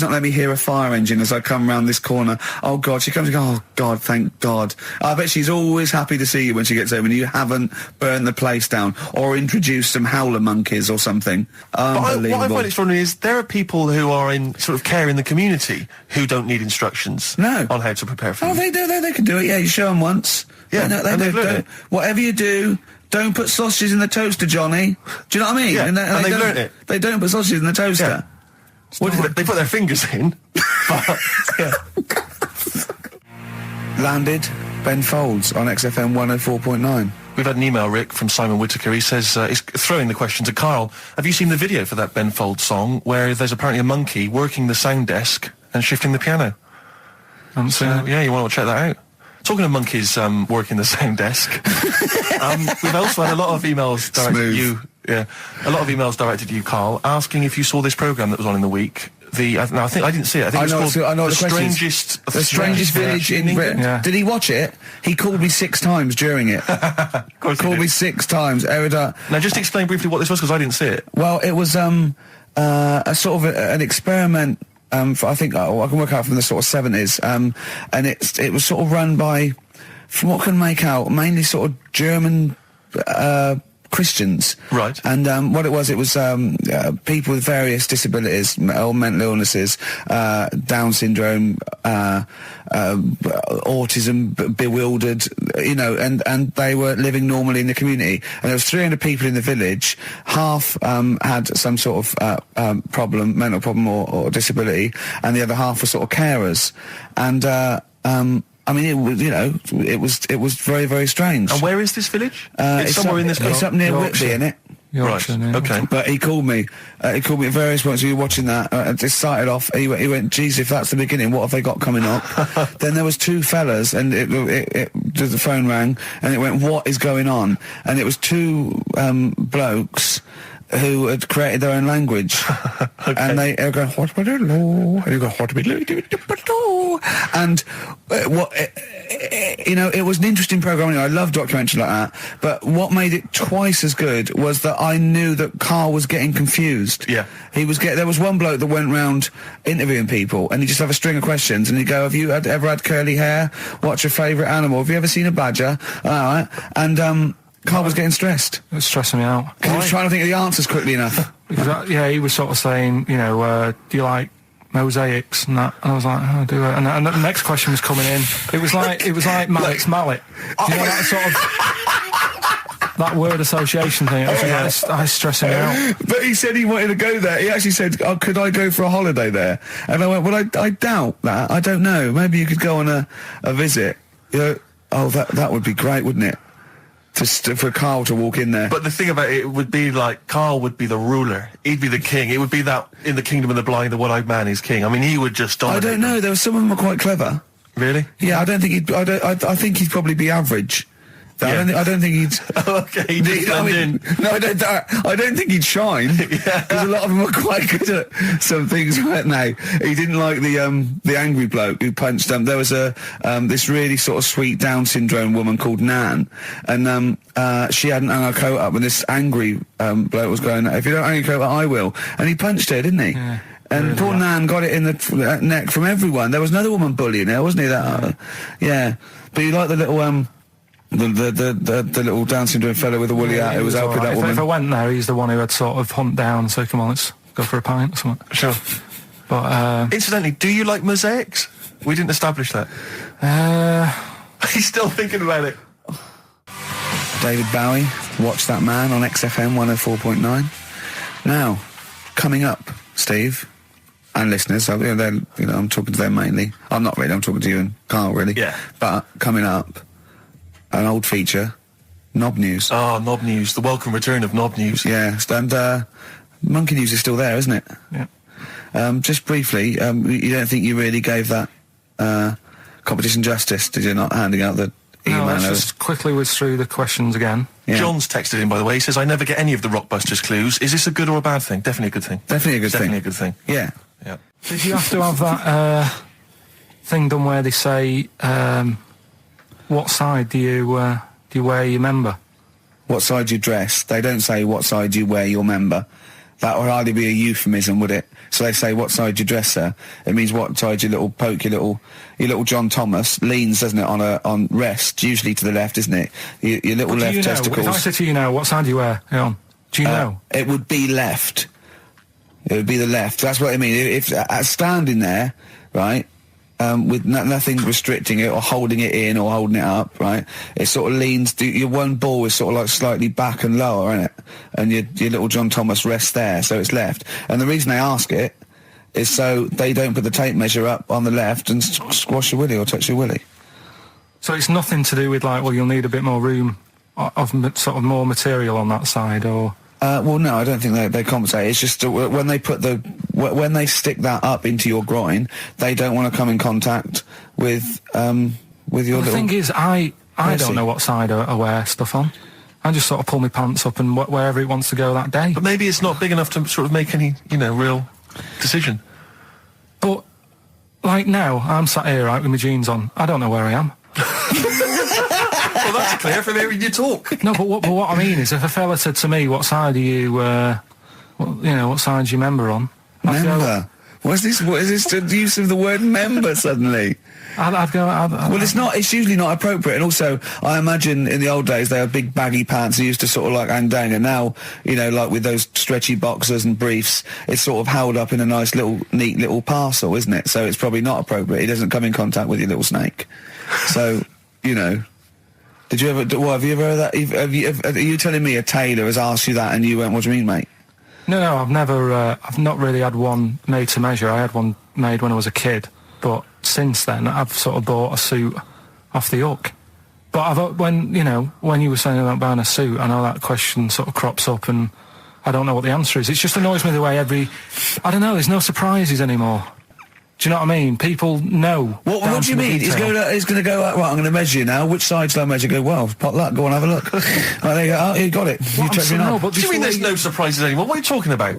not let me hear a fire engine as I come round this corner. Oh, God. She comes and goes, oh, God, thank God. I bet she's always happy to see you when she gets home and you haven't burned the place down or introduced some howler monkeys or something. Unbelievable. What I find extraordinary is there are people who are in sort of care in the community who don't need instructions on how to prepare food. Oh, they do. They can do it. Yeah, you show them once. Yeah, they do. Whatever you do, don't put sausages in the toaster, Johnny. Do you know what I mean? Yeah, and they've learnt it. They don't put sausages in the toaster. Yeah. What did they put their fingers in? But, yeah. Landed Ben Folds on XFM 104.9. We've had an email, Rick, from Simon Whittaker. He says, he's throwing the question to Karl. Have you seen the video for that Ben Folds song where there's apparently a monkey working the sound desk and shifting the piano? So, yeah, you want to check that out. Talking of monkeys working the sound desk, we've also had a lot of emails directed at you. Yeah, a lot of emails directed to you, Karl, asking if you saw this programme that was on in the week, I think I didn't see it. I think it was called the strangest village in Britain. Yeah. Did he watch it? He called me 6 times during it. Of course, called me 6 times. Now, just explain briefly what this was, because I didn't see it. Well, it was a sort of an experiment. I think I can work out from the sort of 70s, and it was sort of run by, from what I can make out, mainly sort of German Christians. Right. And what it was people with various disabilities or mental illnesses, Down syndrome, autism, bewildered, and they were living normally in the community. And there was 300 people in the village. Half had some sort of problem, mental problem or disability, and the other half were sort of carers. And I mean, it was very, very strange. And where is this village? It's somewhere in this. It's up near Whitby, isn't it? Right. Okay. But he called me. At various points. We were watching that. It started off. He went, "Geez, if that's the beginning, what have they got coming up?" Then there was 2 fellas, and the phone rang, and it went, "What is going on?" And it was 2 blokes who had created their own language. Okay. And they were going, "What would it law?" And you go, "What would it And it was an interesting program. I love documentaries like that. But what made it twice as good was that I knew that Karl was getting confused. Yeah. There was one bloke that went round interviewing people, and he'd just have a string of questions, and he'd go, "Have you ever had curly hair? What's your favourite animal? Have you ever seen a badger?" All right. And Karl was getting stressed. It was stressing me out. Because he was trying to think of the answers quickly enough. Because he was sort of saying, do you like mosaics and that? And I was like, "Oh, do it." And the next question was coming in. It was like Mallet's mallet. Do you know that sort of that word association thing? I was stressing me out. But he said he wanted to go there. He actually said, "Oh, could I go for a holiday there?" And I went, "Well, I doubt that. I don't know. Maybe you could go on a visit." That would be great, wouldn't it? For Karl to walk in there. But the thing about it would be like, Karl would be the ruler. He'd be the king. It would be that in the kingdom of the blind, the one-eyed man is king. I mean, he would just dominate. I don't know. There were some of them were quite clever. Really? Yeah, I don't think he'd. I think he'd probably be average. Yeah. I don't think he'd. Okay, he'd just blend in. No, I don't think he'd shine. Yeah. Because a lot of them were quite good at some things, weren't they? He didn't like the angry bloke who punched him. There was this really sort of sweet Down syndrome woman called Nan, and she hadn't hung her coat up, and this angry bloke was going, "If you don't hang your coat up, I will." And he punched her, didn't he? Yeah. And poor Nan got it in the neck from everyone. There was another woman bullying her, wasn't he? Yeah. But you like the little the little Down syndrome fellow with the woolly hat who was helping that woman. If I went there, he's the one who had sort of hunt down, so come on, let's go for a pint or something. Sure. But incidentally, do you like mosaics? We didn't establish that. He's still thinking about it. David Bowie, Watch That Man on XFM 104.9. Now, coming up, Steve, and listeners, I'm talking to them mainly. I'm not really, I'm talking to you and Karl, really. Yeah. But coming up, an old feature, Knob News. Oh, Knob News, the welcome return of Knob News. Yeah, and Monkey News is still there, isn't it? Yeah. Just briefly, you don't think you really gave that competition justice, did you, not handing out the email? No, let's just quickly whiz through the questions again. Yeah. John's texted in, by the way. He says, "I never get any of the Rockbusters clues. Is this a good or a bad thing?" Definitely a good thing. Definitely a good thing. Definitely a good thing. Yeah. Yeah. Did you have to have that thing done where they say, what side do you wear your member? What side you dress? They don't say what side you wear your member. That would hardly be a euphemism, would it? So they say what side you dress, sir. It means what side your little poke, your little John Thomas leans, doesn't it, on rest, usually to the left, isn't it? Your little left testicles. If I said to you now, what side do you wear it on? Do you know? It would be left. It would be the left. That's what I mean. If standing there, right, with nothing restricting it or holding it in or holding it up, right, it sort of leans, your one ball is sort of like slightly back and lower, isn't it? And your little John Thomas rests there, so it's left. And the reason they ask it is so they don't put the tape measure up on the left and squash your willy or touch your willy. So it's nothing to do with, like, well, you'll need a bit more room of sort of more material on that side, or... Well, no, I don't think they compensate. It's just when they put when they stick that up into your groin, they don't want to come in contact with your little... The thing is, I don't know what side I wear stuff on. I just sort of pull my pants up and wherever it wants to go that day. But maybe it's not big enough to sort of make any, real decision. But, like now, I'm sat here, right, with my jeans on. I don't know where I am. Well, that's clear from hearing you talk. No, but what I mean is, if a fella said to me, what side are you, what side do you member on? Member? What is this the use of the word member suddenly? I'd go... Well, it's usually not appropriate, and also, I imagine in the old days they had big baggy pants and used to sort of like hang down, and now, you know, like with those stretchy boxers and briefs, it's sort of held up in a nice little, neat little parcel, isn't it? So it's probably not appropriate. It doesn't come in contact with your little snake. So, you know... Did you ever... have you ever heard that? Are you telling me a tailor has asked you that and you went, what do you mean, mate? No, I've never... I've not really had one made to measure. I had one made when I was a kid, but since then I've sort of bought a suit off the hook. But when you were saying about buying a suit, I know that question sort of crops up and I don't know what the answer is. It just annoys me the way I don't know, there's no surprises anymore. Do you know what I mean? People know. What do you mean? He's going to go, right, I'm going to measure you now. Which side shall I measure? Go, well, pot luck, go and have a look. Right, there you go. Oh, you got it. You checked me out. What do you mean there's no surprises anymore? What are you talking about?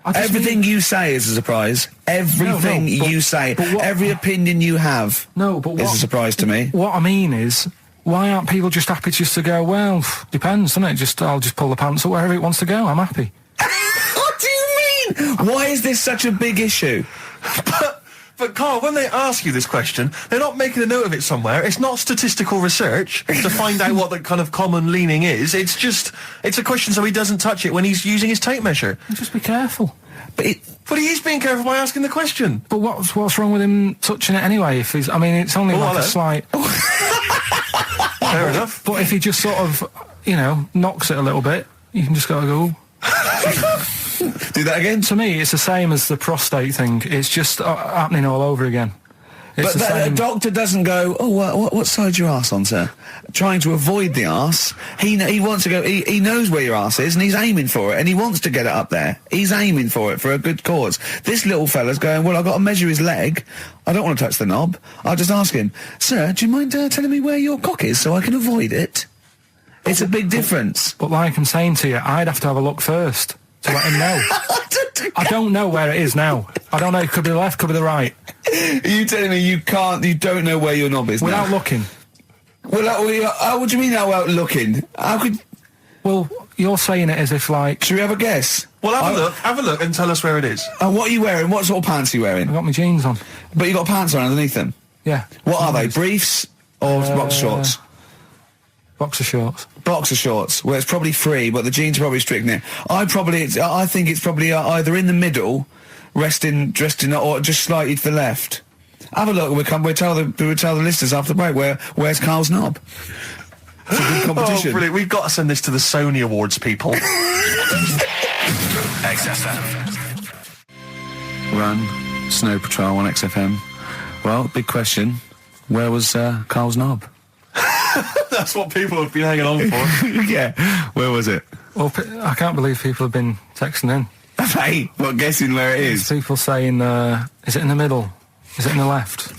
Everything you say is a surprise. Everything you say, every opinion you have is a surprise to me. What I mean is, why aren't people just happy just to go, well, depends, doesn't it? I'll just pull the pants up wherever it wants to go. I'm happy. What do you mean? Why is this such a big issue? But Carl, when they ask you this question, they're not making a note of it somewhere. It's not statistical research to find out what the kind of common leaning is. It's a question so he doesn't touch it when he's using his tape measure. Just be careful. But he is being careful by asking the question. But what's wrong with him touching it anyway? If he's, I mean, it's only like a slight... Fair enough. But if he just sort of, knocks it a little bit, you can just go... Do that again? To me, it's the same as the prostate thing. It's just happening all over again. But a doctor doesn't go, oh, what side's your arse on, sir? Trying to avoid the arse. He wants to go, he knows where your arse is and he's aiming for it and he wants to get it up there. He's aiming for it for a good cause. This little fella's going, well, I've got to measure his leg. I don't want to touch the knob. I'll just ask him, sir, do you mind telling me where your cock is so I can avoid it? It's a big difference. But like I'm saying to you, I'd have to have a look first to let him know. I don't know where it is now. I don't know. It could be the left, could be the right. Are you telling me you don't know where your knob is without now? looking? Well, what do you mean without looking? How could... Well, you're saying it as if like... Should we have a guess? Well, have a look and tell us where it is. What are you wearing? What sort of pants are you wearing? I've got my jeans on. But you got pants on underneath them? Yeah. What are they? Briefs or boxer shorts? Boxer shorts. Boxer shorts. Well, it's probably free, but the jeans are probably strict in it. I think it's probably either in the middle, dressed in, or just slightly to the left. Have a look. We'll tell the listeners after the break where's Carl's knob. It's a good competition. Oh, brilliant! We've got to send this to the Sony Awards people. XFM. Run, Snow Patrol on XFM. Well, big question. Where was Carl's knob? That's what people have been hanging on for. Yeah. Where was it? Well, I can't believe people have been texting in. Hey, what, guessing where it is? People saying, is it in the middle? Is it in the left?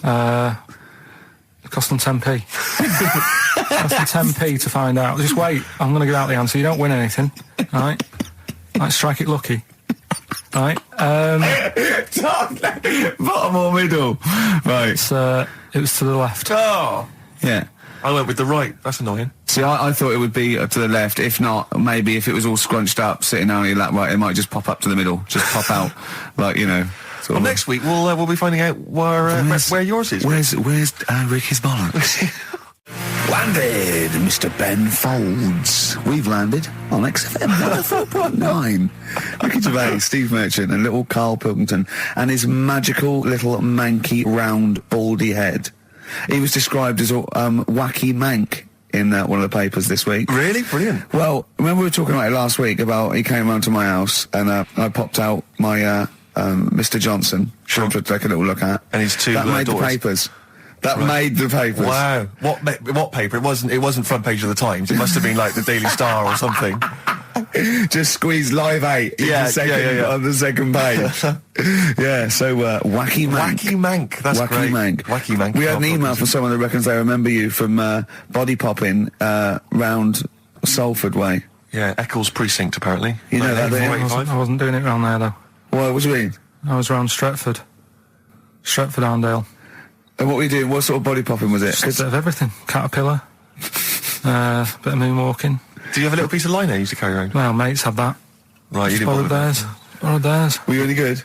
It cost them 10p. It cost them 10p to find out. Just wait, I'm going to give out the answer. You don't win anything, right? Like, strike it lucky. Right? Bottom or middle? Right. It was to the left. Oh! Yeah. I went with the right. That's annoying. See, I thought it would be to the left. If not, maybe if it was all scrunched up, sitting down on your lap, right, it might just pop up to the middle. Just pop out, like, Well, next week we'll be finding out where yours is. Where's Ricky's bollocks? Landed, Mr. Ben Folds. We've landed on XFM 104.9. Ricky Gervais, Steve Merchant, and little Karl Pilkington, and his magical little manky round baldy head. He was described as a wacky mank in one of the papers this week. Really? Brilliant. Well, remember we were talking about it last week about he came round to my house and I popped out my Mr. Johnson, sure to take a little look at. And his two that made daughters. the papers. That made the papers. Wow. What paper? It wasn't front page of the Times. It must have been like the Daily Star or something. Just squeeze Live 8 on the second page. Yeah, so Wacky Mank. Wacky Mank, that's Wacky great. Mank. Wacky Mank. We had an email from someone that reckons they remember you from body popping round Salford way. Yeah, Eccles Precinct, apparently. You know that, I wasn't doing it round there, though. What do you mean? I was round Stretford. Stretford Arndale. And what were you doing? What sort of body popping was it? Just a bit of everything. Caterpillar. Bit of moonwalking. Do you have a little piece of line there you used to carry around? Well, mates had that. Right, you didn't borrowed theirs. Borrowed theirs. Were you any good?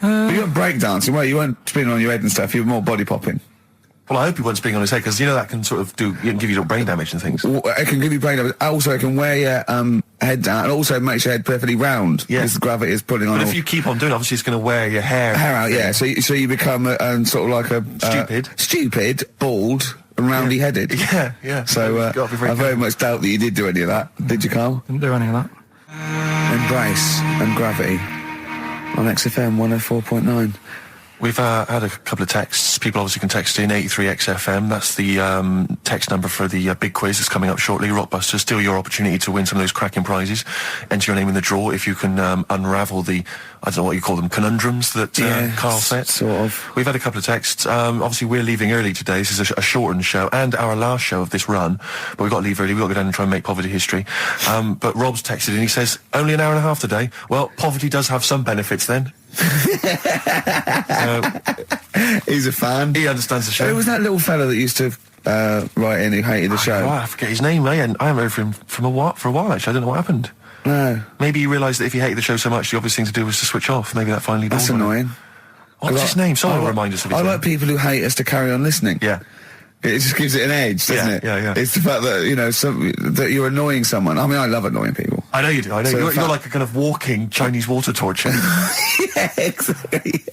But you weren't breakdancing, well, you weren't spinning on your head and stuff, you were more body popping. Well, I hope he wasn't spinning on his head, because you know that can sort of give you little brain damage and things. Well, it can give you brain damage. Also, it can wear your head down, and also makes your head perfectly round. Yeah. Because the gravity is pulling on. But if you keep on doing it, obviously it's going to wear your hair out, yeah. So you become sort of like a stupid, bald, and roundy-headed. Yeah, yeah. So I very much doubt that you did do any of that. Did you, Carl? Didn't do any of that. Embrace and Gravity on XFM 104.9. We've had a couple of texts. People obviously can text in 83XFM. That's the text number for the big quiz that's coming up shortly. Rockbusters, still your opportunity to win some of those cracking prizes. Enter your name in the draw if you can unravel the, I don't know what you call them, conundrums that Carl set. Sort of. We've had a couple of texts. Obviously, we're leaving early today. This is a shortened show and our last show of this run. But we've got to leave early. We've got to go down and try and make poverty history. But Rob's texted and he says, only an hour and a half today. Well, poverty does have some benefits then. He's a fan. He understands the show. Who was that little fella that used to write in who hated the show? I forget his name. I haven't heard from him for a while, actually. I don't know what happened. No. Maybe he realised that if he hated the show so much, the obvious thing to do was to switch off. Maybe that finally dawned That's on him. annoying. What's his name? Someone will remind us of his name. I like people who hate us to carry on listening. Yeah. It just gives it an edge, doesn't it? Yeah. It's the fact that, that you're annoying someone. I mean, I love annoying people. I know you do. I know. So You're like a kind of walking Chinese water torch. Yeah, exactly.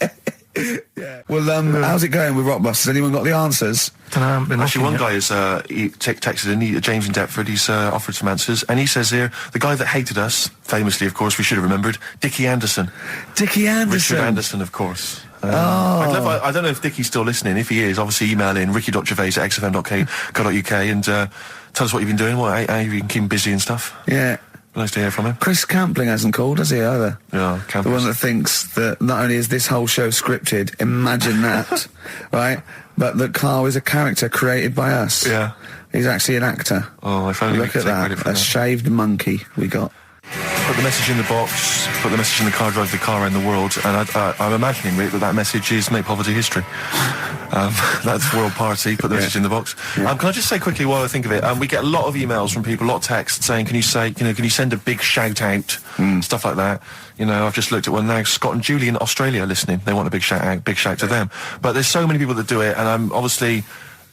Yeah. Well, how's it going with Rockbusters? Anyone got the answers? Actually, one guy has texted in, James in Deptford, he's offered some answers, and he says here, the guy that hated us, famously, of course, we should have remembered, Dickie Anderson. Dickie Anderson? Richard Anderson, of course. I don't know if Dickie's still listening. If he is, obviously email in ricky.gervais@xfm.co.uk and tell us what you've been doing, how you've been keeping busy and stuff. Yeah. Nice to hear from him. Chris Campling hasn't called, has he, either? Yeah, The one that thinks that not only is this whole show scripted, imagine that, right? But that Carl is a character created by us. Yeah. He's actually an actor. Oh, if only we Look could at take credit that. for A that. shaved monkey we got. Put the message in the box, put the message in the car, drive the car around the world, and I'm imagining, Rick, that message is make poverty history. That's World Party, put the message in the box. Can I just say quickly while I think of it, we get a lot of emails from people, a lot of texts saying, can you send a big shout out, stuff like that. I've just looked at one now, Scott and Julie in Australia listening, they want a big shout out, big shout to them. But there's so many people that do it, and I'm obviously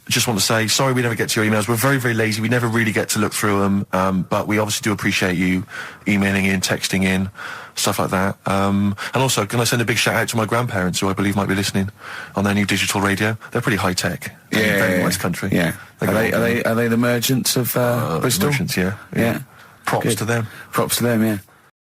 just want to say, sorry we never get to your emails. We're very, very lazy. We never really get to look through them. But we obviously do appreciate you emailing in, texting in, stuff like that. And also, can I send a big shout out to my grandparents, who I believe might be listening on their new digital radio? They're pretty high tech. Very nice country. Yeah. Are they the merchants of Bristol? Merchants, yeah. Yeah. Props to them. Props to them, yeah.